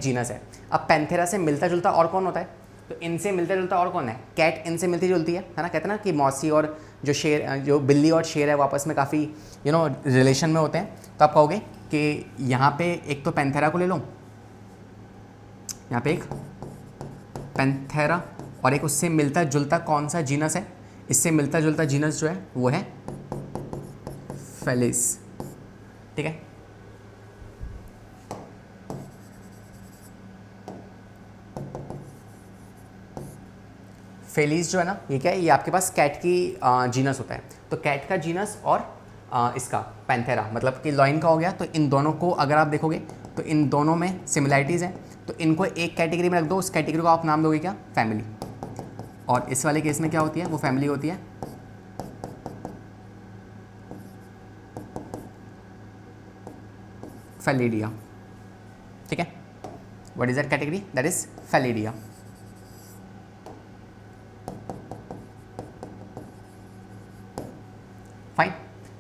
S1: जीनस है। अब पैंथेरा से मिलता जुलता और कौन होता है, तो इनसे मिलता जुलता और कौन है, कैट इनसे मिलती जुलती है ना। कहते हैं ना कि मौसी और जो बिल्ली और शेर है वो आपस में काफ़ी रिलेशन में होते हैं। तो आप कहोगे कि यहाँ पे एक तो पैंथेरा को ले लो, यहाँ पे एक पैंथेरा और एक उससे मिलता जुलता कौन सा जीनस है, इससे मिलता जुलता जीनस जो है वो है फेलिस, ठीक है। फेलिस जो है ना, ये क्या है, ये आपके पास कैट की जीनस होता है। तो कैट का जीनस और इसका पैंथेरा मतलब कि लॉइन का हो गया। तो इन दोनों को अगर आप देखोगे तो इन दोनों में सिमिलैरिटीज़ हैं। तो इनको एक कैटेगरी में रख दो, उस कैटेगरी को आप नाम दोगे क्या, फैमिली। और इस वाले केस में क्या होती है, वो फैमिली होती है फैलिडिया, ठीक है। What is that category, that is Felidae. Fine.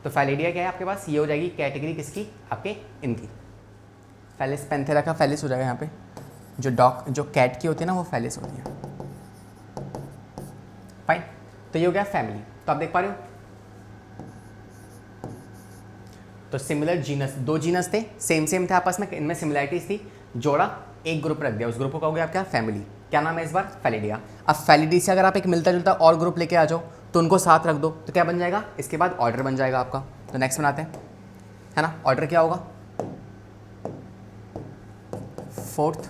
S1: तो फैलिडिया क्या है आपके पास, ये हो जाएगी कैटेगरी किसकी, आपके इनकी। फैलिस पैंथेरा का फैलिस हो जाएगा यहाँ पे, जो कैट की होती है ना वो फैलिस होती है। फाइन। तो ये हो गया फैमिली। तो आप देख पा रहे हो, तो सिमिलर जीनस, दो जीनस थे, सेम थे आपस में, इनमें सिमिलैरिटीज थी, जोड़ा एक ग्रुप रख दिया, उस ग्रुप को कहोगे आप क्या, फैमिली। क्या नाम है इस बार, फैलिडिया। अब फैलिडी से अगर आप एक मिलता जुलता और ग्रुप लेके आ जाओ तो उनको साथ रख दो तो क्या बन जाएगा, इसके बाद ऑर्डर बन जाएगा आपका। तो नेक्स्ट बनाते हैं, है ना। ऑर्डर क्या होगा, फोर्थ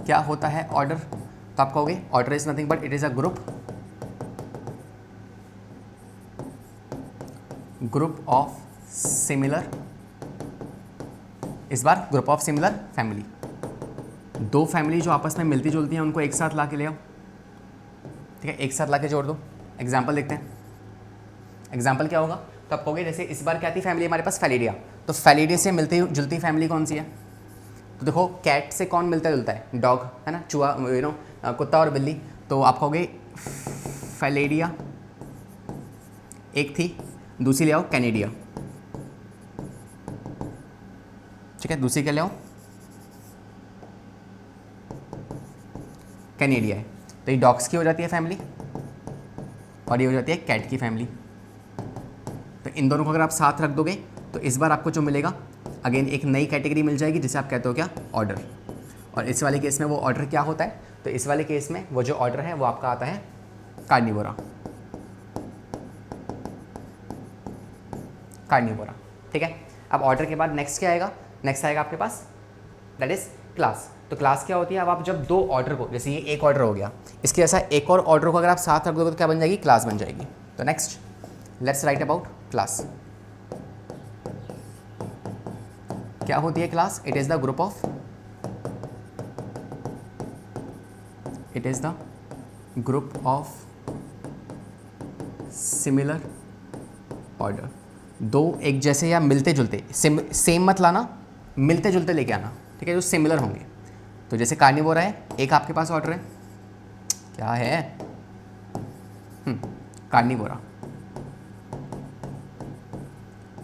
S1: क्या होता है ऑर्डर, तो आप कहोगे order is nothing but it is a group of similar, इस बार ग्रुप ऑफ सिमिलर फैमिली। दो फैमिली जो आपस में मिलती जुलती हैं उनको एक साथ ला के ले आओ, ठीक है, एक साथ ला के जोड़ दो। एग्जाम्पल देखते हैं, एग्जाम्पल क्या होगा, तो आप कहोगे जैसे इस बार क्या थी फैमिली हमारे पास, फैलिडिया। तो फैलिडिया से मिलती जुलती फैमिली कौन सी है, तो देखो कैट से कौन मिलता जुलता है, डॉग, है ना, चूहा, कुत्ता और बिल्ली। तो आप कहोगे फैलिडिया एक थी, दूसरी ले आओ कैनेडिया, ठीक है, दूसरी क्या ले आओ, कैनेडिया है। तो ये डॉग्स की हो जाती है फैमिली और ये हो जाती है कैट की फैमिली। तो इन दोनों को अगर आप साथ रख दोगे तो इस बार आपको जो मिलेगा, अगेन एक नई कैटेगरी मिल जाएगी जिसे आप कहते हो क्या, ऑर्डर। और इस वाले केस में वो ऑर्डर क्या होता है, तो इस वाले केस में वो जो ऑर्डर है वो आपका आता है कार्निवोरा, कार्निवोरा, ठीक है। अब ऑर्डर के बाद नेक्स्ट क्या आएगा, नेक्स्ट आएगा आपके पास दैट इज क्लास। तो क्लास क्या होती है, अब आप जब दो ऑर्डर को, जैसे ये एक ऑर्डर हो गया, इसके जैसा एक और ऑर्डर को अगर आप साथ रख दोगे तो क्या बन जाएगी, क्लास बन जाएगी। तो next let's write about class. क्या होती है class, it is the group of, similar order, दो एक जैसे या मिलते जुलते, सेम मत लाना, मिलते जुलते लेके आना, ठीक है, जो सिमिलर होंगे। तो जैसे कार्निवोरा है, एक आपके पास ऑर्डर है, क्या है, कार्निवोरा,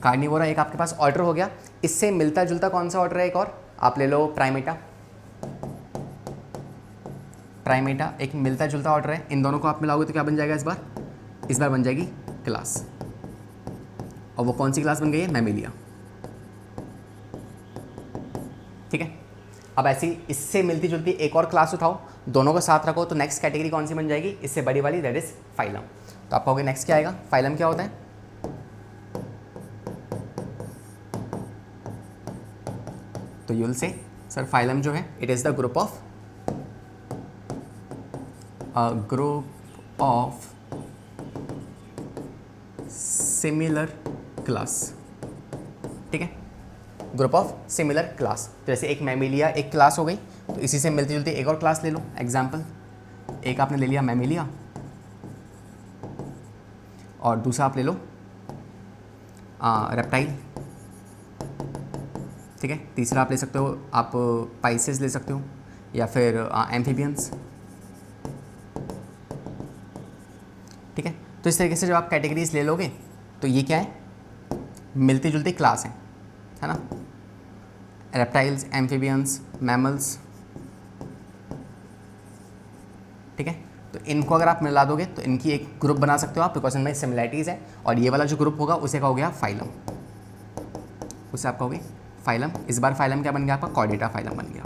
S1: कार्निवोरा एक आपके पास ऑर्डर हो गया। इससे मिलता जुलता कौन सा ऑर्डर है एक और, आप ले लो प्राइमेटा, प्राइमेटा एक मिलता जुलता ऑर्डर है। इन दोनों को आप मिलाओगे तो क्या बन जाएगा इस बार बन जाएगी क्लास, और वो कौन सी क्लास बन गई है, मैमिलिया, ठीक है। अब ऐसी इससे मिलती जुलती एक और क्लास उठाओ, दोनों को साथ रखो, तो नेक्स्ट कैटेगरी कौन सी बन जाएगी, इससे बड़ी वाली, दैट इज फाइलम। तो आप कहोगे नेक्स्ट क्या आएगा, फाइलम क्या होता है, तो you will say sir phylum जो है it is the group of similar class, ठीक है, ग्रुप ऑफ सिमिलर क्लास। तो जैसे एक मैमिलिया एक क्लास हो गई, तो इसी से मिलती जुलती एक और क्लास ले लो। एग्जाम्पल, एक आपने ले लिया मैमिलिया और दूसरा आप ले लो रेप्टाइल, ठीक है, तीसरा आप ले सकते हो आप पाइसेस ले सकते हो, या फिर एम्फीबियंस, ठीक है। तो इस तरीके से जब आप कैटेगरीज ले लोगे तो ये क्या है, मिलती जुलती क्लास है ना, रेप्टाइल्स, एम्फीबियंस, मैमल्स, ठीक है। तो इनको अगर आप मिला दोगे तो इनकी एक ग्रुप बना सकते हो आप, बिकॉज इनमें सिमिलैरिटीज़ है, और ये वाला जो ग्रुप होगा उसे कहोगे आप फाइलम, उसे आप कहोगे फाइलम। इस बार फाइलम क्या बन गया आपका, कॉर्डेटा फाइलम बन गया।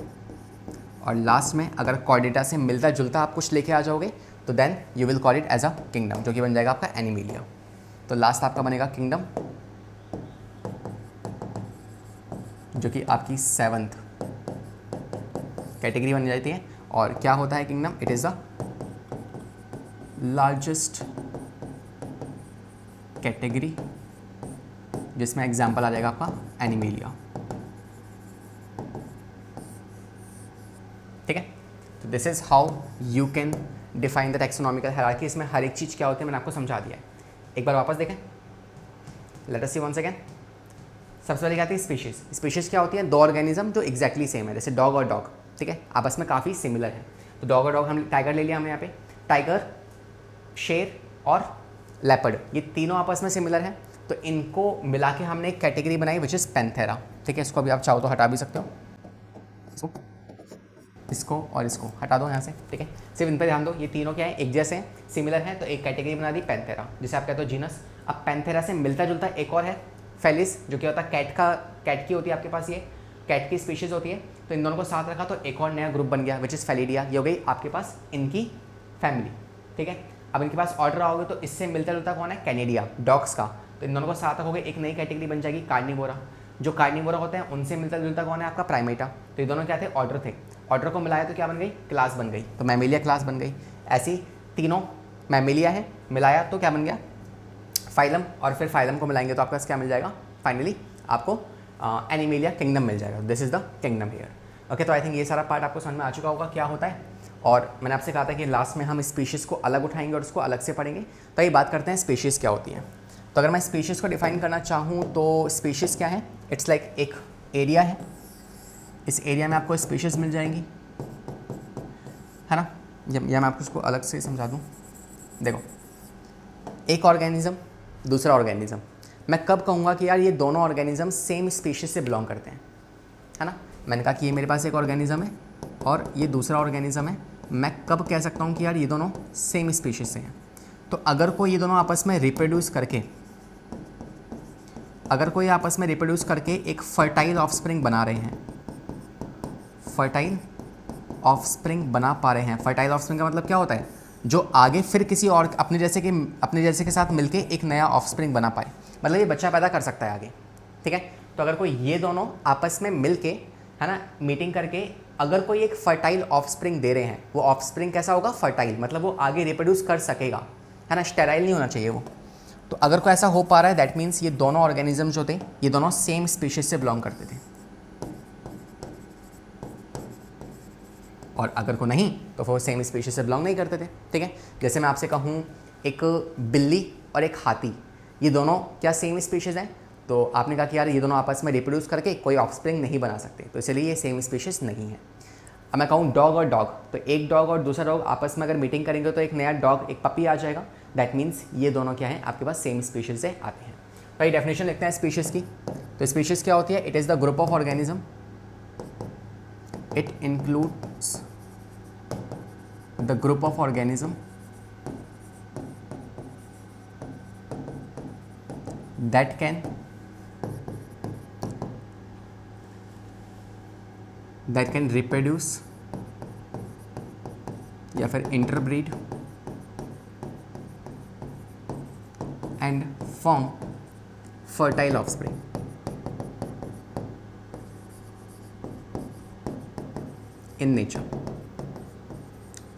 S1: और लास्ट में अगर कॉर्डेटा से मिलता जुलता आप कुछ लेके आ जाओगे तो then you will call it as a kingdom, जो कि बन जाएगा आपका एनिमिलिया। तो लास्ट आपका बनेगा किंगडम, जो कि आपकी 7th कैटेगरी बन जाती है। और क्या होता है kingdom, it is the largest category, जिसमें एग्जाम्पल आ जाएगा आपका एनिमिलिया, ठीक है। तो this is how you can define the taxonomical hierarchy. इसमें हर एक चीज़ क्या होती है मैंने आपको समझा दिया है। एक बार वापस देखें, let us see once again. सबसे पहले क्या आती है स्पीशीज़। स्पीशीज़ क्या होती है, दो ऑर्गेनिज्म जो एग्जैक्टली सेम है, जैसे डॉग और डॉग, ठीक है, आपस में काफ़ी सिमिलर है। तो डॉग और डॉग, हम टाइगर ले लिया हमने यहाँ पे, टाइगर, शेर और लेपर्ड, ये तीनों आपस में सिमिलर है, तो इनको मिला के हमने एक कैटेगरी बनाई विच इज़ पैंथेरा, ठीक है। इसको अभी आप चाहो तो हटा भी सकते हो, इसको और इसको हटा दो यहाँ से, ठीक है। सिर्फ इन पर ध्यान दो, ये तीनों क्या है, एक जैसे हैं, सिमिलर हैं, तो एक कैटेगरी बना दी पैंथेरा, जिसे आप कहते हो जीनस। अब पैंथेरा से मिलता जुलता एक और है फेलिस, जो क्या होता है कैट की होती है आपके पास, ये कैट की स्पीशीज़ होती है। तो इन दोनों को साथ रखा तो एक और नया ग्रुप बन गया विच इज़ फेलिडिया। ये हो गई आपके पास इनकी फैमिली, ठीक है। अब इनके पास ऑर्डर आओगे तो इससे मिलता जुलता कौन है, कैनेडिया, डॉग्स का। तो इन दोनों को साथ रखोगे, एक नई कैटेगरी बन जाएगी कार्निवोरा। जो कार्निवोरा होते हैं उनसे मिलता जुलता कौन है, आपका प्राइमेटा। तो ये दोनों क्या थे, ऑर्डर थे। ऑर्डर को मिलाया तो क्या बन गई, क्लास बन गई, तो मैमिलिया क्लास बन गई। ऐसी तीनों मैमिलिया है, मिलाया तो क्या बन गया, फाइलम। और फिर फाइलम को मिलाएंगे तो आपका क्या मिल जाएगा, फाइनली आपको एनिमिलिया किंगडम मिल जाएगा। This is the kingdom here, okay. तो आई थिंक ये सारा पार्ट आपको समझ में आ चुका होगा क्या होता है। और मैंने आपसे कहा था कि लास्ट में हम स्पीशीज़ को अलग उठाएंगे और उसको अलग से पढ़ेंगे। तो ये बात करते हैं स्पीशीज़ क्या होती है। तो अगर मैं स्पीशीज़ को डिफाइन करना चाहूँ तो स्पीशीज़ क्या है, इट्स लाइक एक एरिया है, इस एरिया में आपको स्पीशीज़ मिल जाएंगी, है ना। या मैं आपको इसको अलग से समझा दूँ, देखो, एक ऑर्गेनिज्म दूसरा ऑर्गेनिज्म, मैं कब कहूँगा कि यार ये दोनों ऑर्गेनिज्म सेम स्पीशीज़ से बिलोंग करते हैं, है ना। मैंने कहा कि ये मेरे पास एक ऑर्गेनिज्म है और ये दूसरा ऑर्गेनिज्म है, मैं कब कह सकता हूँ कि यार ये दोनों सेम स्पीशीज़ से हैं। तो अगर कोई ये दोनों आपस में रिप्रोड्यूस करके एक फर्टाइल ऑफस्प्रिंग बना रहे हैं, फर्टाइल ऑफस्प्रिंग बना पा रहे हैं। फर्टाइल ऑफस्प्रिंग का मतलब क्या होता है, जो आगे फिर किसी और अपने जैसे के साथ मिलके एक नया ऑफस्प्रिंग बना पाए, मतलब ये बच्चा पैदा कर सकता है आगे, ठीक है। तो अगर कोई ये दोनों आपस में मिलके, है ना, मीटिंग करके अगर कोई एक फर्टाइल ऑफस्प्रिंग दे रहे हैं, वो ऑफस्प्रिंग कैसा होगा, फर्टाइल, मतलब वो आगे रिप्रोड्यूस कर सकेगा, है ना, स्टेराइल नहीं होना चाहिए वो। तो अगर कोई ऐसा हो पा रहा है दैट मीन्स ये दोनों ऑर्गेनिज्म जो थे ये दोनों सेम स्पीशीज से बिलोंग करते थे। और अगर को नहीं तो वो सेम स्पीशीज से बिलोंग नहीं करते थे, ठीक है। जैसे मैं आपसे कहूँ एक बिल्ली और एक हाथी, ये दोनों क्या सेम स्पीशीज़ हैं? तो आपने कहा कि यार ये दोनों आपस में रिप्रोड्यूस करके कोई ऑफस्प्रिंग नहीं बना सकते, तो इसलिए ये सेम स्पीशीज़ नहीं है। अब मैं कहूँ डॉग और डॉग, तो एक डॉग और दूसरा डॉग आपस में अगर मीटिंग करेंगे तो एक नया डॉग, एक पपी आ जाएगा। दैट मीन्स ये दोनों क्या हैं, आपके पास सेम स्पीशीज़ से आते हैं। भाई डेफिनेशन लिखते हैं स्पीशीज़ की। तो स्पीशीज़ क्या होती है? It is the group of organism, it includes the group of organism that can reproduce या फिर interbreed and form fertile offspring. In nature,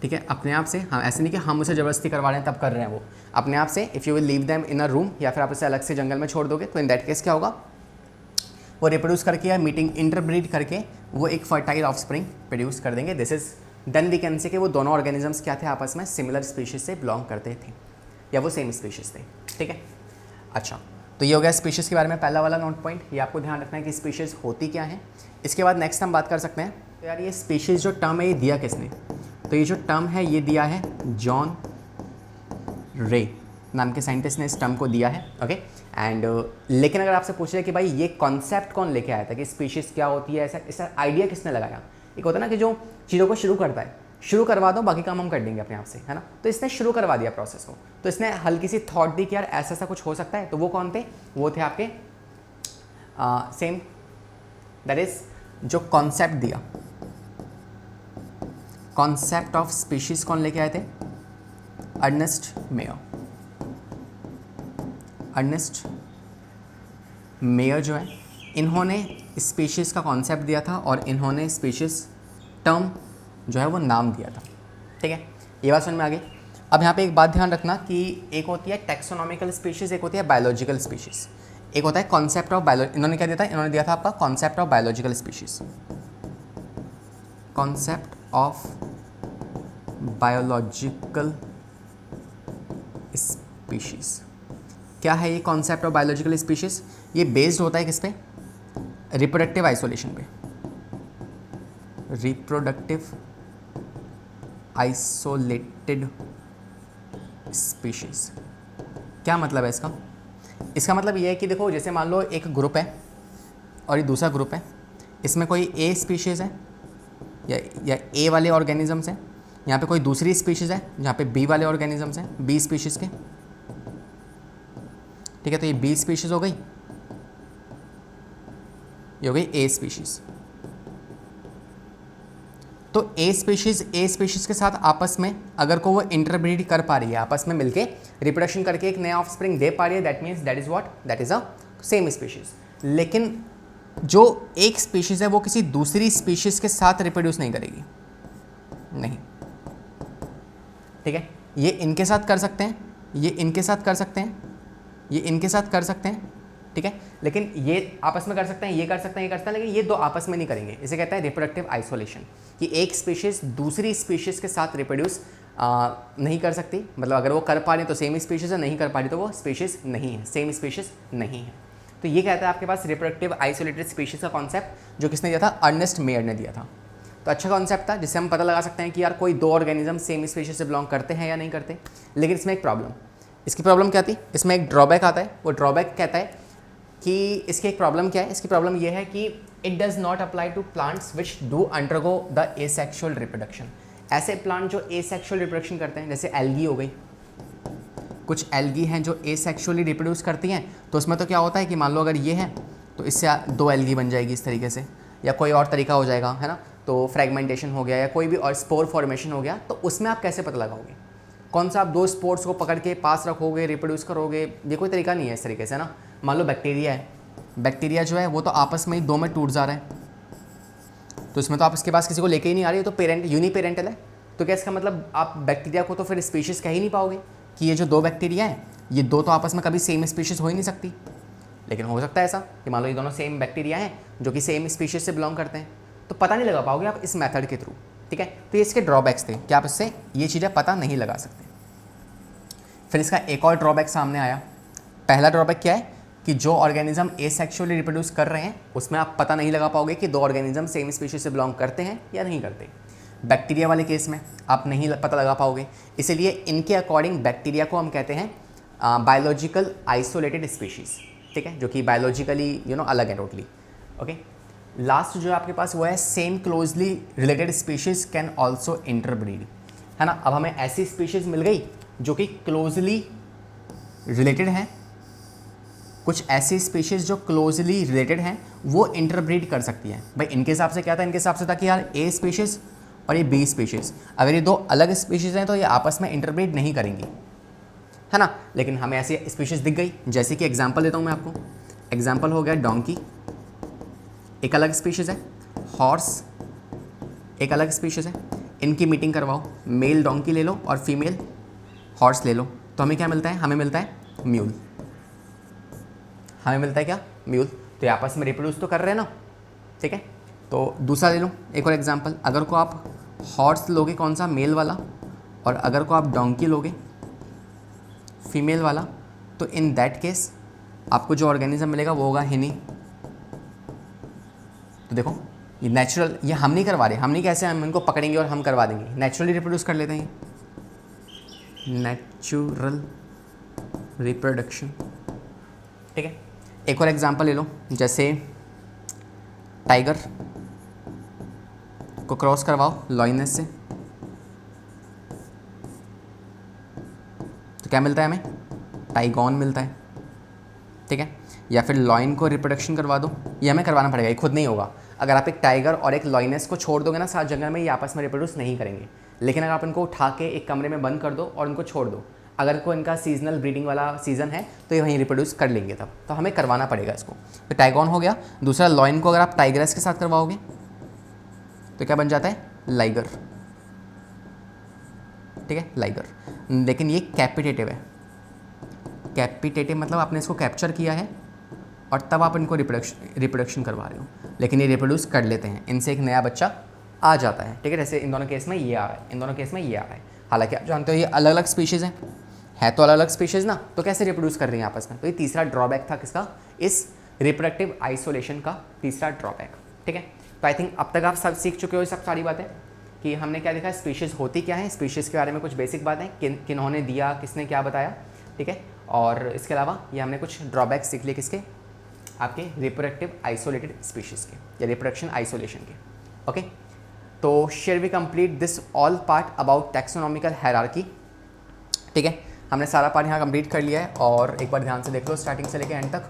S1: ठीक है, अपने आप से। हाँ, ऐसे नहीं कि हम उसे ज़बरदस्ती करवा रहे हैं तब कर रहे हैं, वो अपने आप से। If you will leave them in a room या फिर आप उसे अलग से जंगल में छोड़ दोगे तो इन दैट केस क्या होगा, वो रिप्रोड्यूस करके या मीटिंग इंटरब्रीड करके वो एक फर्टाइल ऑफस्प्रिंग प्रोड्यूस कर देंगे। This is then we can say कि वो दोनों ऑर्गेनिजम्स क्या थे, आपस में सिमिलर स्पीशीज़ से बिलोंग करते थे या वो सेम स्पीशीज़ थे, ठीक है। अच्छा, तो ये हो गया स्पीशीज़ के बारे में पहला वाला नोट पॉइंट। ये आपको ध्यान रखना है कि स्पीशीज़ होती क्या है। इसके बाद नेक्स्ट हम बात कर सकते हैं, तो यार ये स्पीशीज़ जो टर्म है ये दिया किसने? तो ये जो टर्म है ये दिया है जॉन रे नाम के साइंटिस्ट ने इस टर्म को दिया है, ओके। एंड लेकिन अगर आपसे पूछ रहे कि भाई ये कॉन्सेप्ट कौन लेके आया था कि स्पीशीज़ क्या होती है, ऐसा आइडिया किसने लगाया? एक होता है ना कि जो चीज़ों को शुरू करता है, शुरू करवा दो, बाकी काम हम कर देंगे अपने आप से, है ना। तो इसने शुरू करवा दिया प्रोसेस को, तो इसने हल्की सी थॉट दी कि यार ऐसा ऐसा कुछ हो सकता है। तो वो कौन थे? वो थे आपके सेम, दैट इज जो कॉन्सेप्ट दिया, कॉन्सेप्ट ऑफ स्पीशीज कौन लेके आए थे? Ernest mayor. अर्नेस्ट मेयर जो है, इन्होंने स्पीशीज़ का कॉन्सेप्ट दिया था और इन्होंने स्पीशीज़ टर्म जो है वो नाम दिया था, ठीक है। ये बात समझ में आ गई। अब यहाँ पे एक बात ध्यान रखना कि एक होती है टैक्सोनॉमिकल स्पीशीज़, एक होती है बायोलॉजिकल स्पीशीज़। एक होता है कॉन्सेप्ट ऑफ बायोलॉजी, इन्होंने क्या दिया था? इन्होंने दिया था आपका concept of biological species, concept of biological species. क्या है ये कॉन्सेप्ट ऑफ बायोलॉजिकल स्पीशीज़? ये बेस्ड होता है किस पे? रिप्रोडक्टिव आइसोलेशन पे, रिप्रोडक्टिव आइसोलेटेड स्पीशीज़। क्या मतलब है इसका? इसका मतलब ये है कि देखो, जैसे मान लो एक ग्रुप है और ये दूसरा ग्रुप है, इसमें कोई ए स्पीशीज़ है या ए वाले ऑर्गेनिजम्स हैं, यहाँ पे कोई दूसरी स्पीशीज़ है जहाँ पे बी वाले ऑर्गेनिजम्स हैं, बी स्पीशीज़ के, ठीक है। तो ये बी स्पीशीज़ हो गई, ये हो गई ए स्पीशीज़। तो ए स्पीशीज़ के साथ आपस में अगर को वो इंटरब्रीड कर पा रही है, आपस में मिलके रिप्रोडक्शन करके एक नया ऑफस्प्रिंग दे पा रही है, that means that is what, that is a same species. लेकिन जो एक स्पीशीज़ है वो किसी दूसरी स्पीशीज़ के साथ रिप्रोड्यूस नहीं करेगी, नहीं, ठीक है। ये इनके साथ कर सकते हैं, ये इनके साथ कर सकते हैं, ये इनके साथ कर सकते हैं, ठीक है। लेकिन ये आपस में कर सकते हैं, ये कर सकते हैं, ये कर सकते हैं, लेकिन ये दो आपस में नहीं करेंगे। इसे कहते हैं रिप्रोडक्टिव आइसोलेशन, कि एक स्पीशीज़ दूसरी स्पीशीज़ के साथ रिप्रोड्यूस नहीं कर सकती। मतलब अगर वो कर पा रही तो सेम स्पीशीज़ है, नहीं कर पा रही तो वो स्पीशीज़ नहीं है, सेम स्पीशीज़ नहीं है। तो ये कहता है आपके पास रिप्रोडक्टिव आइसोलेटेड स्पीशीज़ का कॉन्सेप्ट, जो किसने दिया था? अर्नेस्ट मेयर ने दिया था। तो अच्छा कॉन्सेप्ट था, जिससे हम पता लगा सकते हैं कि यार कोई दो ऑर्गेनिज्म सेम स्पीशीज़ से बिलोंग करते हैं या नहीं करते। लेकिन इसमें एक प्रॉब्लम, इसकी प्रॉब्लम क्या थी? इसमें एक ड्रॉबैक आता है। वो ड्रॉबैक कहता है कि इसकी एक प्रॉब्लम क्या है? इसकी प्रॉब्लम ये है कि it does not apply to plants which do undergo the asexual reproduction. ऐसे प्लांट जो एसेक्सुअल रिप्रोडक्शन करते हैं, जैसे एल्गी हो गई, कुछ एल्गी हैं जो एसेक्सुअली रिप्रोड्यूस करती हैं। तो उसमें तो क्या होता है कि मान लो अगर ये है तो इससे दो एल्गी बन जाएगी इस तरीके से, या कोई और तरीका हो जाएगा, है ना। तो फ्रेगमेंटेशन हो गया या कोई भी और स्पोर फॉर्मेशन हो गया। तो उसमें आप कैसे पता लगाओगे? कौन सा आप दो स्पोर्स को पकड़ के पास रखोगे, रिप्रोड्यूस करोगे? ये कोई तरीका नहीं है इस तरीके से ना। मान लो बैक्टीरिया है, बैक्टीरिया जो है वो तो आपस में ही दो में टूट जा रहा है, तो इसमें तो आप इसके पास किसी को लेके ही नहीं आ रही है, तो पेरेंट यूनिपेरेंटल है। तो क्या इसका मतलब आप बैक्टीरिया को तो फिर स्पीशीज़ कह ही नहीं पाओगे कि ये जो दो बैक्टीरिया हैं ये दो तो आपस में कभी सेम स्पीशीज़ हो ही नहीं सकती। लेकिन हो सकता है ऐसा कि मान लो ये दोनों सेम बैक्टीरिया हैं जो कि सेम स्पीशीज़ से बिलोंग करते हैं, तो पता नहीं लगा पाओगे आप इस मेथड के थ्रू, ठीक है। तो ये इसके ड्रॉबैक्स थे कि आप इससे ये चीज़ें पता नहीं लगा सकते। फिर इसका एक और ड्रॉबैक सामने आया। पहला ड्रॉबैक क्या है कि जो ऑर्गेनिज्म एसेक्सुअली रिप्रोड्यूस कर रहे हैं उसमें आप पता नहीं लगा पाओगे कि दो ऑर्गेनिज्म सेम स्पीशीज से बिलोंग करते हैं या नहीं करते। बैक्टीरिया वाले केस में आप नहीं पता लगा पाओगे, इसीलिए इनके अकॉर्डिंग बैक्टीरिया को हम कहते हैं बायोलॉजिकल आइसोलेटेड स्पीशीज़, ठीक है, जो कि बायोलॉजिकली अलग है टोटली। ओके, लास्ट जो आपके पास वो है same closely related species can also interbreed, है ना। अब हमें ऐसी स्पीशीज़ मिल गई जो कि क्लोजली रिलेटेड हैं, कुछ ऐसी स्पीशीज़ जो क्लोजली रिलेटेड हैं वो इंटरब्रीड कर सकती हैं। भाई इनके हिसाब से क्या था, इनके हिसाब से था कि यार ए स्पीशीज़ और ये बी स्पीशीज़, अगर ये दो अलग स्पीशीज़ हैं तो ये आपस में इंटरब्रीड नहीं करेंगी, है ना। लेकिन हमें ऐसी स्पीशीज़ दिख गई, जैसे कि एग्जांपल देता हूँ मैं आपको। एग्जांपल हो गया डोंकी, एक अलग स्पीशीज़ है, हॉर्स एक अलग स्पीशीज़ है। इनकी मीटिंग करवाओ, मेल डोंकी ले लो और फीमेल हॉर्स ले लो, तो हमें क्या मिलता है, हमें मिलता है म्यूल। हमें मिलता है क्या, म्यूल। तो ये आपस में रिप्रोड्यूस तो कर रहे हैं ना, ठीक है। तो दूसरा ले लो एक और एग्जांपल, अगर को आप हॉर्स लोगे कौन सा, मेल वाला, और अगर को आप डोंकी लोगे फीमेल वाला, तो इन दैट केस आपको जो ऑर्गेनिज्म मिलेगा वो होगा हिनी। तो देखो ये नेचुरल, ये हम नहीं करवा रहे, हम नहीं कैसे हम इनको पकड़ेंगे और हम करवा देंगे, नेचुरली रिप्रोड्यूस कर लेते हैं, नेचुरल रिप्रोडक्शन, ठीक है। एक और एग्जांपल ले लो, जैसे टाइगर को क्रॉस करवाओ लॉयनेस से, तो क्या मिलता है हमें, टाइगॉन मिलता है, ठीक है। या फिर लॉइन को रिप्रोडक्शन करवा दो, ये हमें करवाना पड़ेगा, ये खुद नहीं होगा। अगर आप एक टाइगर और एक लॉयनेस को छोड़ दोगे ना साथ जंगल में, ये आपस में रिप्रोड्यूस नहीं करेंगे। लेकिन अगर आप इनको उठा के एक कमरे में बंद कर दो और उनको छोड़ दो, अगर को इनका सीजनल ब्रीडिंग वाला सीजन है तो ये वहीं रिप्रोड्यूस कर लेंगे, तब तो हमें करवाना पड़ेगा इसको। तो टाइगॉन हो गया। दूसरा लॉइन को अगर आप टाइग्रेस के साथ करवाओगे तो क्या बन जाता है, लाइगर, ठीक है, लाइगर। लेकिन ये कैपिटेटिव है, कैपिटेटिव मतलब आपने इसको कैप्चर किया है और तब आप इनको रिप्रोडक्शन करवा रहे हो, लेकिन ये रिप्रोड्यूस कर लेते हैं, इनसे एक नया बच्चा आ जाता है, ठीक है। जैसे इन दोनों केस में ये आ रहा है, इन दोनों केस में ये आ रहा है। हालांकि आप जानते हो ये अलग अलग स्पीशीज़ हैं, है तो अलग अलग स्पीशीज़ ना, तो कैसे रिप्रोड्यूस कर रही हैं आपस में। तो ये तीसरा ड्रॉबैक था किसका, इस रिप्रोडक्टिव आइसोलेशन का तीसरा ड्रॉबैक, ठीक है। तो आई थिंक अब तक आप सब सीख चुके हो ये सब सारी बातें, कि हमने क्या देखा, स्पीशीज़ होती क्या है, स्पीशीज़ के बारे में कुछ बेसिक बातें, किन्होंने दिया, किसने क्या बताया, ठीक है। और इसके अलावा ये हमने कुछ ड्रॉबैक्स सीख लिए किसके, आपके रिप्रोडक्टिव आइसोलेटेड स्पीशीज़ के या रिप्रोडक्शन आइसोलेशन के, ओके। तो share we complete this all part about taxonomical hierarchy, ठीक है। हमने सारा पार्ट यहाँ कंप्लीट कर लिया है, और एक बार ध्यान से देख लो स्टार्टिंग से लेकर एंड तक।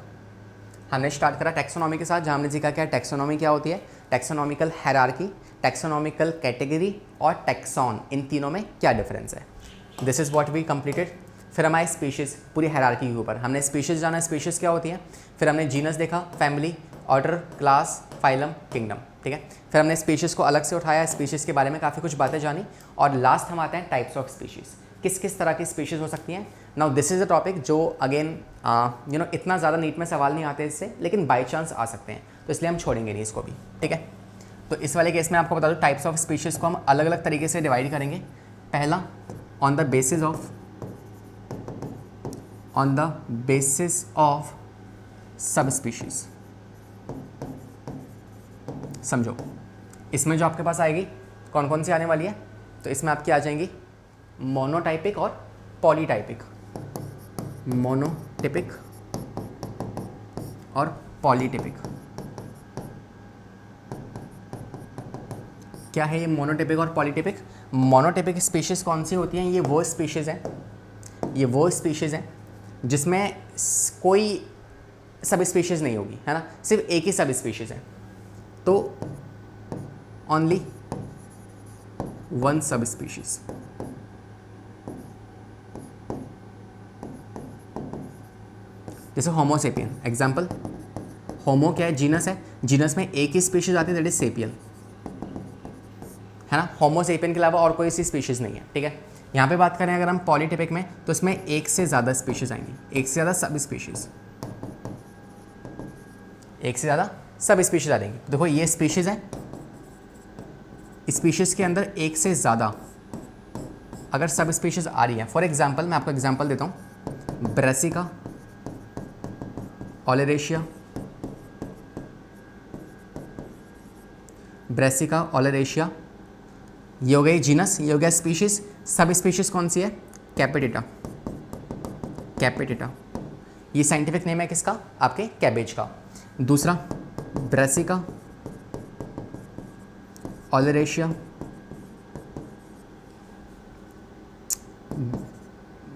S1: हमने स्टार्ट करा टैक्सोनॉमी के साथ, जहाँ हमने सीखा क्या टैक्सोनॉमी क्या होती है, टैक्सोनॉमिकल हायरार्की, टैक्सोनॉमिकल कैटेगरी और टैक्सॉन, इन तीनों में क्या डिफरेंस है। This is what we completed. फिर हमारे स्पीशीज़, पूरी हायरार्की के ऊपर हमने स्पीशीज़ जाना, स्पीशीज़ क्या होती है। फिर हमने जीनस देखा, family, order, class, phylum, kingdom, ठीक है। फिर हमने स्पीशीज़ को अलग से उठाया, स्पीशीज़ के बारे में काफ़ी कुछ बातें जानी, और लास्ट हम आते हैं टाइप्स ऑफ स्पीशीज़, किस किस तरह की स्पीशीज़ हो सकती हैं। Now this is a topic जो अगेन इतना ज़्यादा नीट में सवाल नहीं आते इससे, लेकिन बाई चांस आ सकते हैं, तो इसलिए हम छोड़ेंगे नहीं इसको भी, ठीक है। तो इस वाले केस में आपको बता दूँ टाइप्स ऑफ स्पीशीज़ को हम अलग अलग तरीके से डिवाइड करेंगे। पहला, ऑन द बेसिस ऑफ सब स्पीशीज़। समझो, इसमें जो आपके पास आएगी कौन कौन सी आने वाली है, तो इसमें आपकी आ जाएंगी मोनोटाइपिक और पॉलीटाइपिक, मोनोटिपिक और पॉलीटिपिक। क्या है ये मोनोटिपिक और पॉलीटिपिक। मोनोटिपिक स्पीशीज़ कौन सी होती हैं, ये वो स्पीशीज़ हैं जिसमें कोई सब स्पीशीज़ नहीं होगी, है ना, सिर्फ एक ही सब स्पीशीज़ है, तो ओनली वन सब स्पीशीज़। जैसे होमोसेपियन, एग्जाम्पल, होमो क्या है, जीनस है, जीनस में एक ही स्पीशीज़ आती है, दैट इज सेपियन, है ना। होमोसेपियन के अलावा और कोई सी स्पीशीज़ नहीं है, ठीक है। यहाँ पे बात करें अगर हम पॉलीटिपिक में, तो इसमें एक से ज़्यादा स्पीशीज़ आएंगी, एक से ज़्यादा सब स्पीशीज़, एक से ज़्यादा सब स्पीशीज़ आ जाएंगी। देखो ये स्पीशीज़ है, स्पीशीज़ के अंदर एक से ज़्यादा अगर सब स्पीशीज़ आ रही हैं, फॉर एग्जांपल मैं आपको एग्जांपल देता हूँ, ब्रेसिका, ओलेरेशिया, ब्रेसिका, ओलेरेशिया, ये हो गई जीनस, ये हो गया स्पीशीज़। सब स्पीशीज़ कौन सी है? कैपिटिटा, कैपिटिटा, ये साइंटिफिक नेम है किसका? आपके कैबेज का। दूसरा ब्रेसिका, ओलेरेशिया,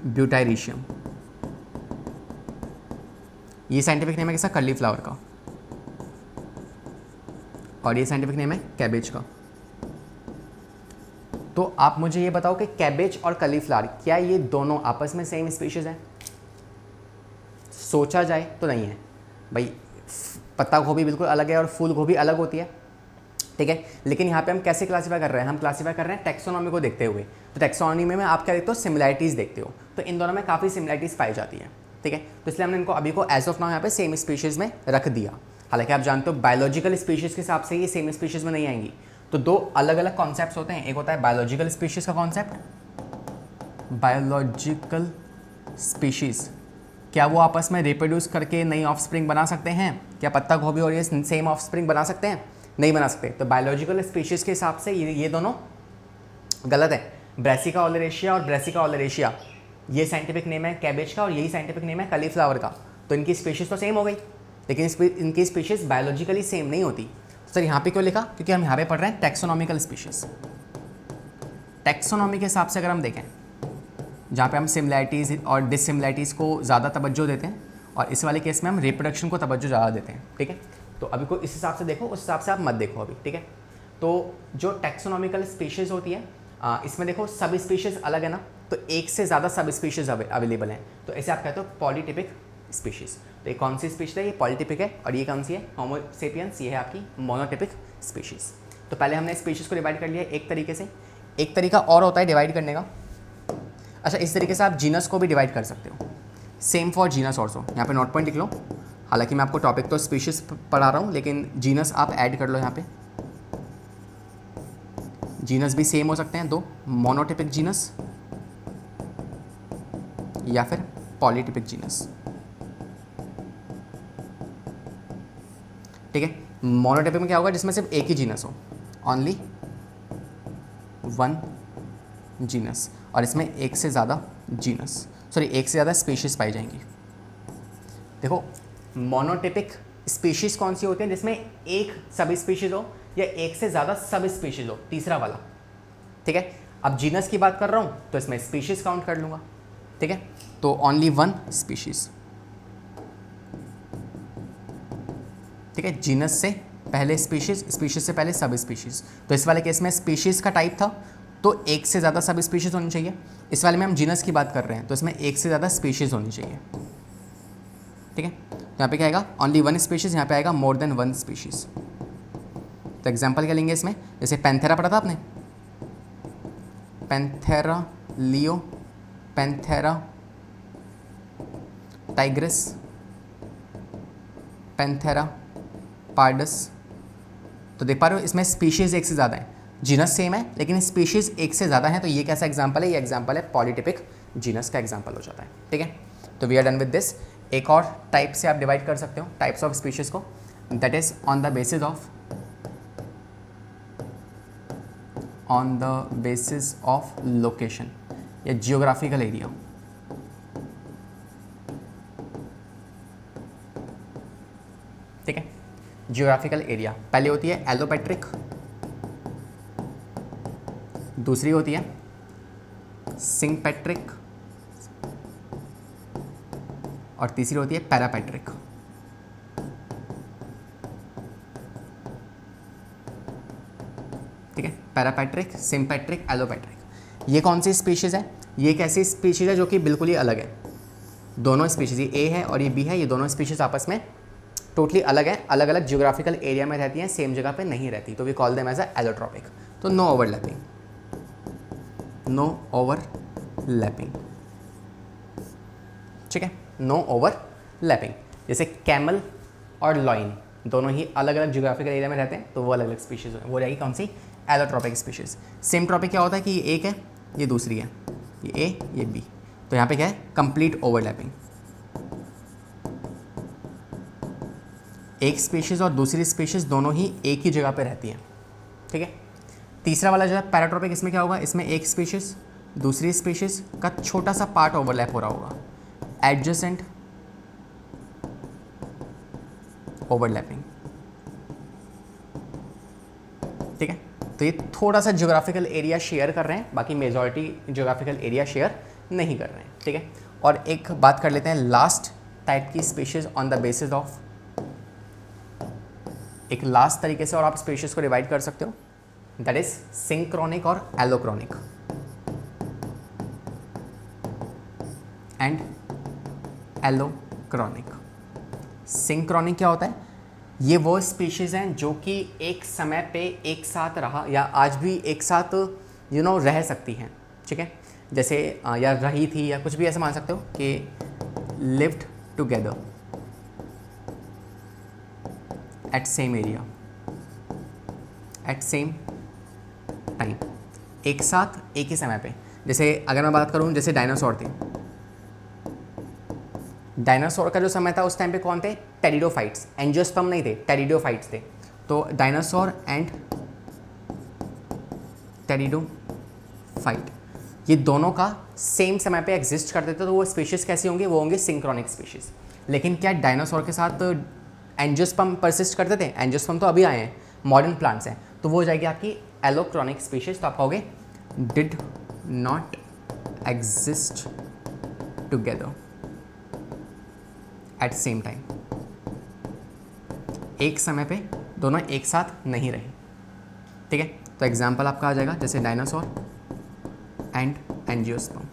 S1: ब्यूटाइरिशियम, ये साइंटिफिक नेम है किसका? कर्ली फ्लावर का। और ये साइंटिफिक नेम है कैबेज का। तो आप मुझे ये बताओ कि कैबेज और कर्ली फ्लावर, क्या ये दोनों आपस में सेम स्पीशीज़ हैं? सोचा जाए तो नहीं है भाई, पत्ता गोभी बिल्कुल अलग है और फूल गोभी अलग होती है, ठीक है। लेकिन यहाँ पे हम कैसे क्लासीफाई कर रहे हैं? हम क्लासीफाई कर रहे हैं टेक्सोनॉमी को देखते हुए। तो टेक्सोनॉमी में आप क्या देखते हो? सिमिलैरिटीज़ देखते हो। तो इन दोनों में काफ़ी सिमिलैरिटीज़ पाई जाती है, ठीक है। तो इसलिए हमने इनको अभी को एज ऑफ नाउ यहाँ पे सेम स्पीशीज़ में रख दिया। हालांकि आप जानते हो बायोलॉजिकल स्पीशीज़ के हिसाब से ये सेम स्पीशीज़ में नहीं आएंगी। तो दो अलग अलग कॉन्सेप्ट होते हैं, एक होता है बायोलॉजिकल स्पीशीज़ का कॉन्सेप्ट, बायोलॉजिकल स्पीशीज़, क्या वो आपस में रिप्रोड्यूस करके नई ऑफस्प्रिंग बना सकते हैं? क्या पत्ता गोभी और ये सेम ऑफस्प्रिंग बना सकते हैं? नहीं बना सकते। तो बायोलॉजिकल स्पीशीज़ के हिसाब से ये दोनों गलत है। ब्रेसिका ओलेरेशिया और ब्रेसिका ओलेरेशिया, ये साइंटिफिक नेम है कैबेज का और यही साइंटिफिक नेम है कर्ली फ्लावर का। तो इनकी स्पीशीज़ तो सेम हो गई, लेकिन इनकी स्पीशीज़ बायोलॉजिकली सेम नहीं होती। सर यहाँ पे क्यों लिखा? क्योंकि हम यहाँ पे पढ़ रहे हैं टेक्सोनॉमिकल स्पीशीज़। टेक्सोनॉमी के हिसाब से अगर हम देखें, जहाँ पे हम सिमिलैरिटीज़ और डिससिमिलैरिटीज़ को ज़्यादा तवज्जो देते हैं, और इस वाले केस में हम रिप्रोडक्शन को तवज्जो ज़्यादा देते हैं, ठीक है। तो अभी को इस हिसाब से देखो, उस हिसाब से आप मत देखो अभी, ठीक है। तो जो टेक्सोनॉमिकल स्पीशीज़ होती है, इसमें देखो सब स्पीशीज़ अलग है ना, तो एक से ज़्यादा सब स्पीशीज़ अवेलेबल हैं। तो इसे आप कहते हो पॉलीटिपिक स्पीशीज़। तो ये कौन सी स्पीशीज़ है? ये पॉलीटिपिक है। और ये कौन सी है? होमो सेपियंस, ये है आपकी मोनोटिपिक स्पीशीज़। तो पहले हमने स्पीशीज़ को डिवाइड कर लिया एक तरीके से। एक तरीका और होता है डिवाइड करने का। अच्छा, इस तरीके से आप जीनस को भी डिवाइड कर सकते हो। Same for genus also. यहाँ पे नोट पॉइंट लिख लो। हालांकि मैं आपको टॉपिक तो स्पीशीज़ पढ़ा रहा हूँ, लेकिन जीनस आप ऐड कर लो यहाँ पे। जीनस भी सेम हो सकते हैं दो, मोनोटिपिक जीनस या फिर पॉलीटिपिक जीनस, ठीक है। मोनोटिपिक में क्या होगा? जिसमें सिर्फ एक ही जीनस हो, ओनली वन जीनस, और इसमें एक से ज़्यादा जीनस, सॉरी एक से ज़्यादा स्पीशीज़ पाई जाएंगी। देखो, मोनोटिपिक स्पीशीज़ कौन सी होती हैं? जिसमें एक सब स्पीशीज़ हो या एक से ज़्यादा सब स्पीशीज़ हो, तीसरा वाला, ठीक है। अब जीनस की बात कर रहा हूँ तो इसमें स्पीशीज़ काउंट कर लूँगा, ठीक है। तो ओनली वन स्पीशीज़, ठीक है। जीनस से पहले स्पीशीज़, स्पीशीज़ से पहले सब स्पीशीज़। तो इस वाले केस में स्पीशीज़ का टाइप था तो एक से ज़्यादा सब स्पीशीज़ होनी चाहिए। इस वाले में हम जीनस की बात कर रहे हैं तो इसमें एक से ज़्यादा स्पीशीज़ होनी चाहिए, ठीक है। यहाँ पे क्या आएगा? Only one species. यहाँ पे आएगा मोर देन वन स्पीशीज़। तो एग्जांपल क्या लेंगे इसमें? जैसे पैंथेरा पढ़ा था आपने, Panthera leo, Panthera Tigris, Panthera pardus. तो देख पा रहे हो इसमें स्पीशीज़ एक से ज़्यादा है, जीनस सेम है लेकिन स्पीशीज़ एक से ज़्यादा है। तो ये कैसा एग्जांपल है? ये एग्जांपल है पॉलीटिपिक जीनस का एग्जांपल हो जाता है, ठीक है। तो we are done with this. एक और टाइप से आप डिवाइड कर सकते हो टाइप्स ऑफ स्पीशीज़ को, that is on the basis of location या जियोग्राफिकल एरिया, ठीक है। जियोग्राफिकल एरिया पहले होती है एलोपेट्रिक, दूसरी होती है सिंपेट्रिक, और तीसरी होती है पैरापेट्रिक। ठीक है, पैरापेट्रिक, सिंपेट्रिक, एलोपेट्रिक। ये कौन सी स्पीशीज़ है? ये एक ऐसी स्पीशीज़ है जो कि बिल्कुल ही अलग है। दोनों स्पीशीज़, ये ए है और ये बी है, ये दोनों स्पीशीज़ आपस में टोटली अलग है, अलग अलग जियोग्राफिकल एरिया में रहती हैं, सेम जगह पे नहीं रहती। तो we call them as a allotropic. तो नो ओवरलैपिंग, नो ओवरलैपिंग, ठीक है, नो ओवरलैपिंग। जैसे कैमल और लॉइन दोनों ही अलग अलग जियोग्राफिकल एरिया में रहते हैं, तो वो अलग अलग स्पीशीज़ हैं। वो रहेगी कौन सी? Allotropic species. सिमट्रॉपिक क्या होता है कि ये एक है, ये दूसरी है, ये ए, ये बी। तो यहाँ पे क्या है, कंप्लीट ओवरलैपिंग। एक स्पीशीज़ और दूसरी स्पीशीज़ दोनों ही एक ही जगह पे रहती हैं, ठीक है। तीसरा वाला जो है पैराट्रोपिक, इसमें क्या होगा, इसमें एक स्पीशीज़ दूसरी स्पीशीज़ का छोटा सा पार्ट ओवरलैप हो रहा होगा, एडजेसेंट ओवरलैपिंग, ठीक है। तो ये थोड़ा सा ज्योग्राफिकल एरिया शेयर कर रहे हैं, बाकी मेजॉरिटी ज्योग्राफिकल एरिया शेयर नहीं कर रहे हैं, ठीक है। और एक बात कर लेते हैं लास्ट टाइप की species on the basis of, एक लास्ट तरीके से और आप स्पीशीज़ को डिवाइड कर सकते हो, दैट इज सिंक्रोनिक और एलोक्रोनिक। एंड एलोक्रोनिक। सिंक्रोनिक क्या होता है, ये वो स्पीशीज़ हैं जो कि एक समय पे एक साथ रहा या आज भी एक साथ रह सकती हैं, ठीक है। जैसे या रही थी या कुछ भी ऐसे मान सकते हो कि lived together at same area at same time, एक साथ एक ही समय पे। जैसे अगर मैं बात करूं, जैसे डायनासोर थे, डायनासोर का जो समय था उस टाइम पे कौन थे, टेरिडोफाइट्स, एंजियोस्पर्म नहीं थे, टेरिडोफाइट्स थे। तो डायनासोर एंड टेरिडोफाइट, ये दोनों का सेम समय पे एग्जिस्ट करते थे, तो वो स्पीशीज़ कैसी होंगी, वो होंगे सिंक्रोनिक स्पीशीज़। लेकिन क्या डायनासोर के साथ एंजियोस्पर्म परसिस्ट करते थे, एंजियोस्पर्म तो अभी आए हैं, मॉडर्न प्लांट्स हैं, तो वो हो जाएगी आपकी एलोक्रोनिक स्पीशीज़। तो आप कहोगे did not exist together at same time, एक समय पे दोनों एक साथ नहीं रहे, ठीक है। तो एग्जाम्पल आपका आ जाएगा जैसे डायनासोर एंड एंजियोस्पर्म,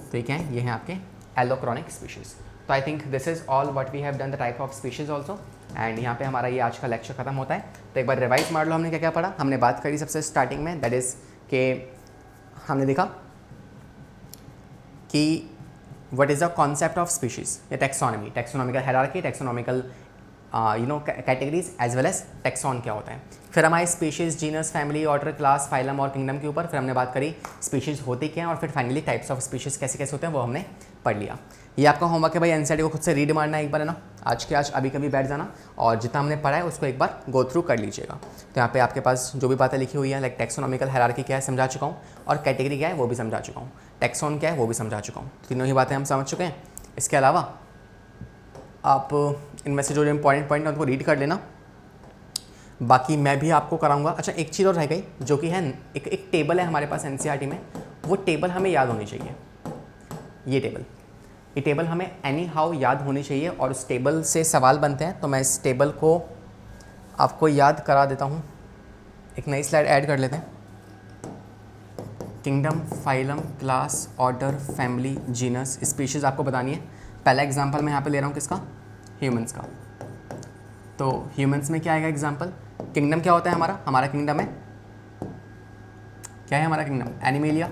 S1: तो ये क्या है, ये हैं आपके एलोक्रोनिक स्पीशीज़। तो I think this is all what we have done the type of species also. And यहाँ पे हमारा ये आज का लेक्चर खत्म होता है। तो एक बार रिवाइज मार लो, हमने क्या क्या पढ़ा। हमने बात करी सबसे स्टार्टिंग में, दैट इज़ कि हमने देखा कि what is the concept of species, या taxonomy, taxonomical hierarchy, taxonomical categories as well as taxon क्या होता है। फिर हमारे species, genus, family, order, class, phylum और किंगडम के ऊपर फिर हमने बात करी स्पीशीज़ होती क्या हैं, और फिर फाइनली टाइप्स ऑफ स्पीशीज़ कैसे कैसे होते हैं वो हमने पढ़ लिया। ये आपका होमवर्क है भाई, एनसीईआरटी को खुद से रीड मारना है एक बार, है ना, आज के आज अभी कभी बैठ जाना और जितना हमने पढ़ा है उसको एक बार गो थ्रू कर लीजिएगा। तो यहाँ पे आपके पास जो भी बातें लिखी हुई है, लाइक टेक्सोनॉमिकल हायरार्की क्या है समझा चुका हूँ, और कैटेगरी क्या है वो भी समझा चुका हूँ, टेक्सॉन क्या है वो भी समझा चुका हूँ, तीनों ही बातें हम समझ चुके हैं। इसके अलावा आप इनमें से जो इंपॉर्टेंट पॉइंट है उनको रीड कर लेना, बाकी मैं भी आपको कराऊंगा। अच्छा, एक चीज़ और रह गई जो कि है, एक टेबल है हमारे पास एनसीईआरटी में, वो टेबल हमें याद होनी चाहिए। ये टेबल हमें एनी हाउ याद होनी चाहिए, और उस टेबल से सवाल बनते हैं। तो मैं इस टेबल को आपको याद करा देता हूँ। एक नई स्लाइड ऐड कर लेते हैं। Kingdom, phylum, class, order, family, genus, species आपको बतानी है। पहला एग्जाम्पल मैं यहाँ पे ले रहा हूँ किसका, ह्यूमंस का। तो ह्यूमंस में क्या आएगा एग्जाम्पल, किंगडम क्या होता है हमारा किंगडम है, क्या है हमारा किंगडम, एनिमेलिया।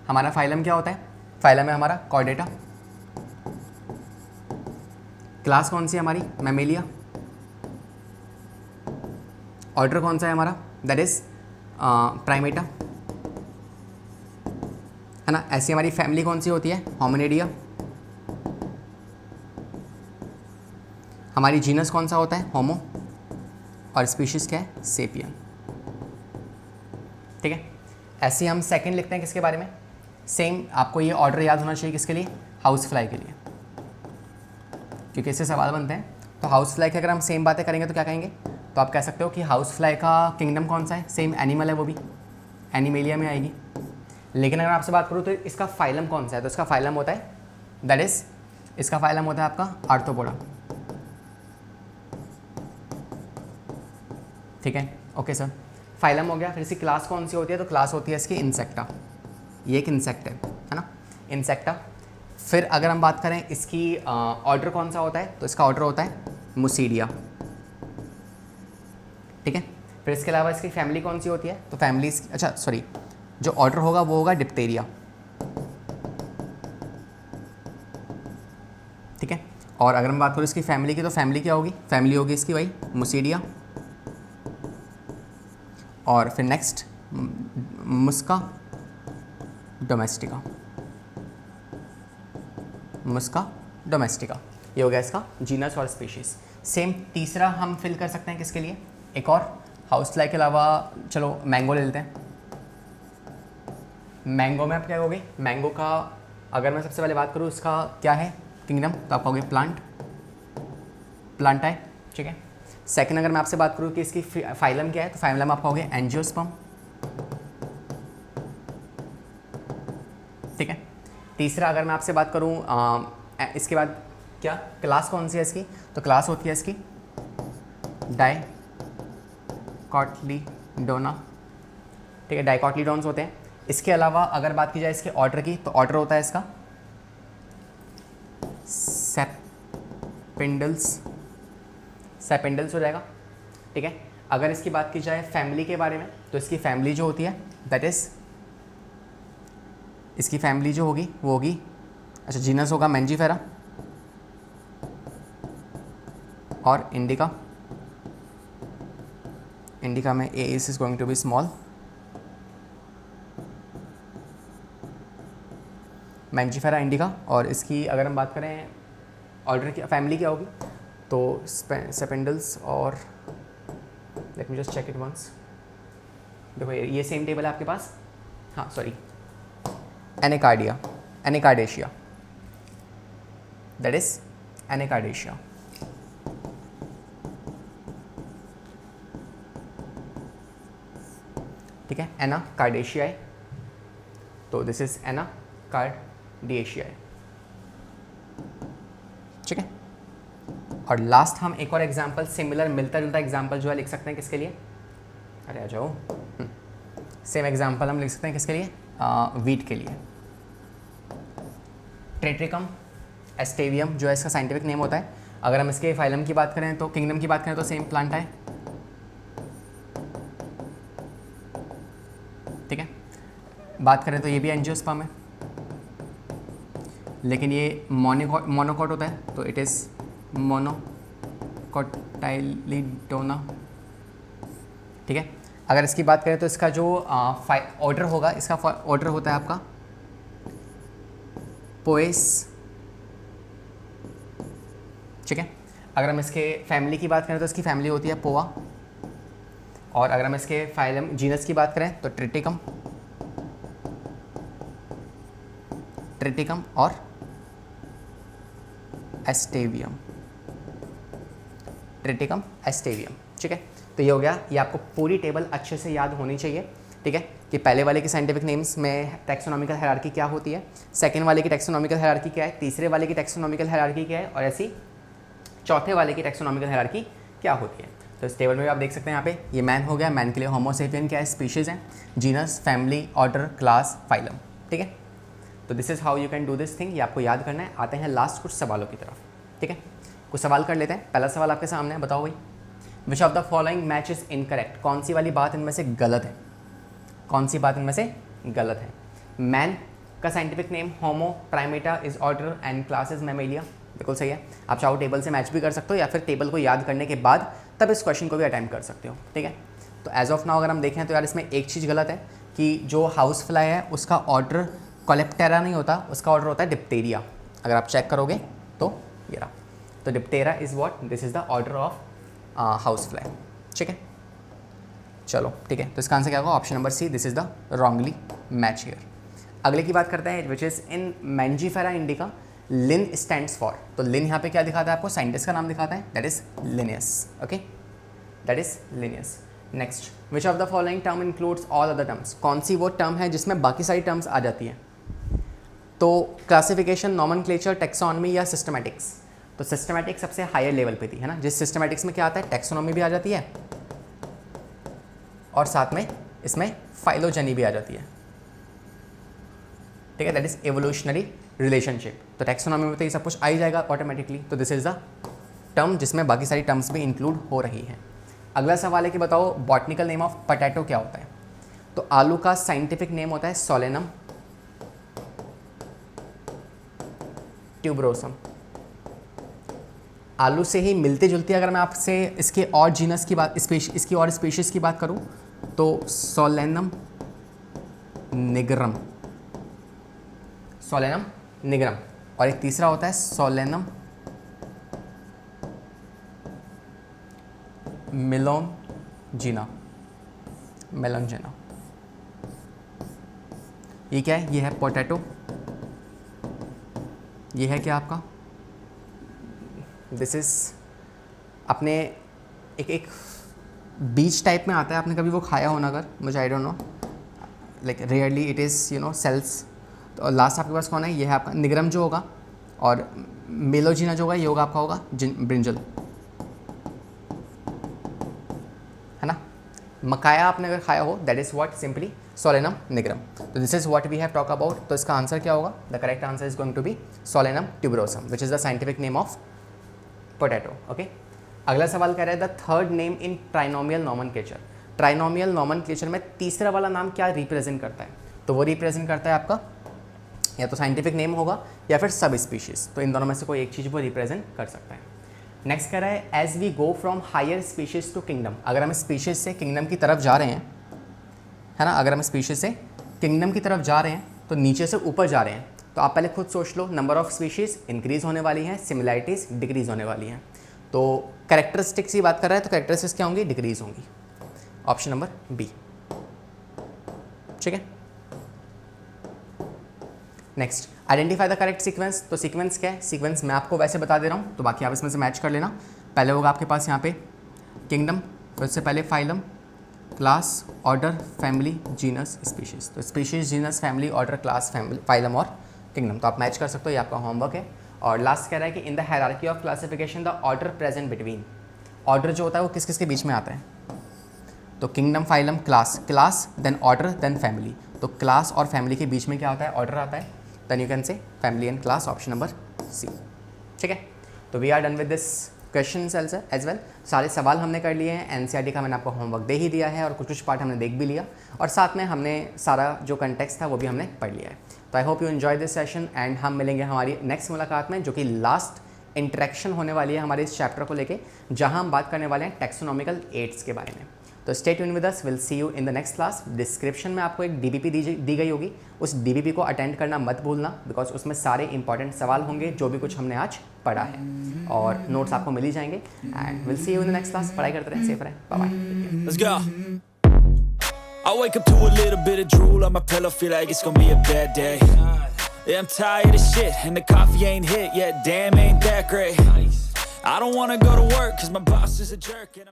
S1: हमारा फाइलम क्या होता है, फाइलम है हमारा कॉर्डेटा। क्लास कौन सी है हमारी, मैमेलिया। ऑर्डर कौन सा है हमारा, दैट इज प्राइमेटा, है ना। ऐसी हमारी फैमिली कौन सी होती है, होमिनिडिया। हमारी जीनस कौन सा होता है, होमो, और स्पीशीज़ क्या है, सेपियन, ठीक है। ऐसे हम सेकंड लिखते हैं किसके बारे में, सेम आपको ये ऑर्डर याद होना चाहिए किसके लिए, हाउस फ्लाई के लिए, क्योंकि इससे सवाल बनते हैं। तो हाउस फ्लाई की अगर हम सेम बातें करेंगे तो क्या कहेंगे, तो आप कह सकते हो कि हाउस फ्लाई का किंगडम कौन सा है, सेम एनिमल है, वो भी एनिमेलिया में आएगी। लेकिन अगर आपसे बात करूँ तो इसका फाइलम कौन सा है, तो इसका फाइलम होता है, दैट इज इसका फाइलम होता है आपका आर्थ्रोपोडा, ठीक है। ओके सर, फाइलम हो गया। फिर इसकी क्लास कौन सी होती है, तो क्लास होती है इसकी इंसेक्टा, ये एक इंसेक्ट है ना, इंसेक्टा। फिर अगर हम बात करें इसकी ऑर्डर कौन सा होता है, तो इसका ऑर्डर होता है मुसीडिया, ठीक है। फिर इसके अलावा इसकी फैमिली कौन सी होती है, तो फैमिली, अच्छा सॉरी, जो ऑर्डर होगा वो होगा डिप्टेरिया, ठीक है। और अगर हम बात करें इसकी फैमिली की, तो फैमिली क्या होगी, फैमिली होगी इसकी वही मुसीडिया। और फिर नेक्स्ट मुस्का डोमेस्टिका, मुस्का डोमेस्टिका। ये हो गया इसका जीनस और स्पीशीज़। सेम तीसरा हम फिल कर सकते हैं किसके लिए, एक और हाउस फ्लाई के अलावा, चलो मैंगो ले लेते हैं। मैंगो में आप क्या कहोगे, मैंगो का अगर मैं सबसे पहले बात करूँ इसका क्या है किंगडम, तो आप कहोगे प्लांट, प्लांट है, ठीक है। सेकंड अगर मैं आपसे बात करूँ कि इसकी फाइलम क्या है, तो फाइलम आप कहोगे एंजियोस्पर्म, ठीक है। तीसरा अगर मैं आपसे बात करूँ इसके बाद क्या क्लास कौन सी है इसकी, तो क्लास होती है इसकी डाइकोटिलीडोना, ठीक है, डाइकोटिलीडोन्स होते हैं। इसके अलावा अगर बात की जाए इसके ऑर्डर की, तो ऑर्डर होता है इसका सेपेंडल्स, सेपेंडल्स हो जाएगा, ठीक है। अगर इसकी बात की जाए फैमिली के बारे में, तो इसकी फैमिली जो होती है दैट इज़, इसकी फैमिली जो होगी वो होगी, अच्छा जीनस होगा मैंजीफेरा और इंडिका, इंडिका में A is going to be small, Mangifera indica. और इसकी अगर हम बात करें ऑर्डर की फैमिली क्या होगी, तो सेपेंडल्स और let me just check it once, देखो ये सेम टेबल है आपके पास, हाँ sorry Anacardia, Anacardiaceae, that is Anacardiaceae, ठीक है, एनाकार्डेशियाई, तो दिस इज एनाकार्डिएशियाई, ठीक है। और लास्ट हम एक और एग्जांपल सिमिलर मिलता जुलता एग्जांपल जो है लिख सकते हैं किसके लिए, अरे आ जाओ, सेम एग्जांपल हम लिख सकते हैं किसके लिए, वीट के लिए। ट्रेट्रिकम एस्टेवियम जो है इसका साइंटिफिक नेम होता है। अगर हम इसके फाइलम की बात करें, तो किंगडम की बात करें तो सेम प्लांट है, ठीक है। बात करें तो ये भी एंजियोस्पर्म है, लेकिन ये मोनोकॉट होता है, तो इट इज़ मोनोकोटाइलिडोना, ठीक है। अगर इसकी बात करें तो इसका जो ऑर्डर होगा, इसका ऑर्डर होता है आपका पोएस, ठीक है। अगर हम इसके फैमिली की बात करें तो इसकी फैमिली होती है पोआ, और अगर हम इसके फाइलम जीनस की बात करें तो ट्रिटिकम, ट्रिटिकम और एस्टेवियम, ट्रिटिकम एस्टेवियम, ठीक है। तो ये हो गया, ये आपको पूरी टेबल अच्छे से याद होनी चाहिए, ठीक है, कि पहले वाले के साइंटिफिक नेम्स में टैक्सोनॉमिकल हायरार्की क्या होती है, सेकंड वाले की टैक्सोनॉमिकल हायरार्की क्या है, तीसरे वाले की टैक्सोनॉमिकल हायरार्की क्या है, और ऐसी चौथे वाले की टैक्सोनॉमिकल हायरार्की क्या होती है। तो इस टेबल में भी आप देख सकते हैं, यहाँ पे ये मैन हो गया, मैन के लिए होमो सेपियन क्या है, स्पीशीज़ हैं, genus, family, order, class, phylum, ठीक है। तो this is how you can do this thing, ये आपको याद करना है। आते हैं लास्ट कुछ सवालों की तरफ, ठीक है, कुछ सवाल कर लेते हैं। पहला सवाल आपके सामने है, बताओ भाई, which of the following match is incorrect, कौन सी वाली बात इनमें से गलत है, कौन सी बात इनमें से गलत है। मैन का scientific name homo Primata is order and class is Mammalia, बिल्कुल सही है। आप चाहो टेबल से मैच भी कर सकते हो, या फिर टेबल को याद करने के बाद तब इस क्वेश्चन को भी अटेम्प्ट कर सकते हो, ठीक है। तो एज ऑफ नाउ अगर हम देखें तो यार इसमें एक चीज़ गलत है कि जो हाउस फ्लाई है उसका ऑर्डर कोलेप्टेरा नहीं होता, उसका ऑर्डर होता है डिप्टेरिया। अगर आप चेक करोगे तो ये रहा, तो Diptera is what, this is the order of house fly, ठीक है। चलो ठीक है, तो इसका आंसर क्या होगा, option number C, this is the wrongly match here. अगले की बात करते हैं, which is in Mangifera indica Linn stands for, तो लिन यहाँ पे क्या दिखाता है आपको, साइंटिस्ट का नाम दिखाता है, that is Linnaeus, okay, that is Linnaeus. Next, which of the following term includes all other terms, कौन सी वो टर्म है जिसमें बाकी सारी टर्म्स आ जाती हैं। तो क्लासिफिकेशन, नॉमेनक्लेचर, टेक्सोनॉमी या सिस्टमैटिक्स, तो सिस्टमैटिक्स सबसे हायर लेवल पे थी, है ना, जिस सिस्टमैटिक्स में क्या आता है, टेक्सोनॉमी भी आ जाती है और साथ में इसमें फाइलोजेनी भी आ जाती है, ठीक है, दैट इज एवोल्यूशनरी रिलेशनशिप। तो टैक्सोनॉमी में तो ये सब कुछ आ ही जाएगा ऑटोमेटिकली, तो दिस इज द टर्म जिसमें बाकी सारी टर्म्स भी इंक्लूड हो रही हैं। अगला सवाल है कि बताओ बॉटनिकल नेम ऑफ पोटैटो क्या होता है, तो आलू का साइंटिफिक नेम होता है सोलेनम ट्यूबरोसम। आलू से ही मिलते जुलते अगर मैं आपसे इसके और जीनस की बात, इसकी और स्पीशीज़ की बात करूं, तो सोलेनम निग्रम, सोलेनम निग्रम। और एक तीसरा होता है सोलेनम मेलोंजिना, मेलोंजिना। ये क्या है? ये है पोटैटो। ये है क्या आपका? दिस इज अपने एक बीज टाइप में आता है, आपने कभी वो खाया होना अगर, मुझे I don't know, like rarely it is sells. तो लास्ट आपके पास कौन है? ये है आपका निग्रम जो होगा, और मेलोजिना जो होगा ये होगा आपका ब्रिंजल, है ना। मकाया आपने अगर खाया हो, that is what simply Solanum nigrum. तो this is what we have talk about. तो इसका आंसर क्या होगा? The correct answer is going to be Solanum tuberosum, which is the scientific name of potato. Okay, अगला सवाल कह रहा है the third name in trinomial nomenclature. Trinomial nomenclature में तीसरा वाला नाम क्या रिप्रेजेंट करता है? तो वो रिप्रेजेंट करता है आपका या तो साइंटिफिक नेम होगा या फिर सब स्पीशीज़। तो इन दोनों में से कोई एक चीज़ वो रिप्रेजेंट कर सकता है। नेक्स्ट कह रहा है as we go from higher species to kingdom. अगर हम स्पीशीज़ से किंगडम की तरफ जा रहे हैं, है ना, अगर हम स्पीशीज़ से किंगडम की तरफ जा रहे हैं तो नीचे से ऊपर जा रहे हैं, तो आप पहले खुद सोच लो, नंबर ऑफ स्पीशीज़ इंक्रीज़ होने वाली हैं, सिमिलैरिटीज़ डिक्रीज़ होने वाली हैं। तो कैरेक्टरिस्टिक्स की बात कर रहा है तो कैरेक्टरिस्टिक्स क्या होंगी? डिक्रीज़ होंगी। ऑप्शन नंबर बी, ठीक है। Next, identify the correct sequence. तो सीक्वेंस क्या है? सीक्वेंस मैं आपको वैसे बता दे रहा हूँ, तो बाकी आप इसमें से मैच कर लेना। पहले होगा आपके पास यहाँ पे किंगडम, फिर उससे पहले phylum, class, order, family, genus, species. तो species, genus, family, order, class, family, phylum और किंगडम। तो आप मैच कर सकते हो, ये आपका होमवर्क है। और लास्ट कह रहा है कि in the hierarchy of classification the order present between. Order जो होता है वो किस किस के बीच में आता है? तो kingdom, phylum, class, class then order then family. तो क्लास और फैमिली के बीच में क्या होता है? ऑर्डर आता है। Then you can say family and class, option number C, ठीक है। तो we are done with this question as well. सारे सवाल हमने कर लिए हैं, एनसीईआरटी का मैंने आपको होमवर्क दे ही दिया है और कुछ कुछ पार्ट हमने देख भी लिया, और साथ में हमने सारा जो कंटेक्स्ट था वो भी हमने पढ़ लिया है। तो I hope you enjoy this session and हम मिलेंगे हमारी नेक्स्ट मुलाकात में, जो कि लास्ट इंटरेक्शन होने वाली है हमारे इस चैप्टर को लेके, जहां हम बात करने वाले हैं टैक्सोनॉमिकल एड्स के बारे में। तो stay tune with us, will see you in the next class. Description में आपको एक डीबीपी दी गई होगी, उस डीबीपी को अटेंड करना मत भूलना, बिकॉज उसमें सारे इंपॉर्टेंट सवाल होंगे जो भी कुछ हमने आज पढ़ा है, और नोट्स आपको मिल ही जाएंगे। And will see you in the next class. पढ़ाई करते रहें, सेफ रहें, bye bye.
S2: Let's go. I wake up to a little bit of drool on my pillow, feel like it's gonna be a bad day. Yeah, I'm tired of shit and the coffee ain't hit yet, damn ain't that great. I don't wanna go to work cause my boss is a jerk and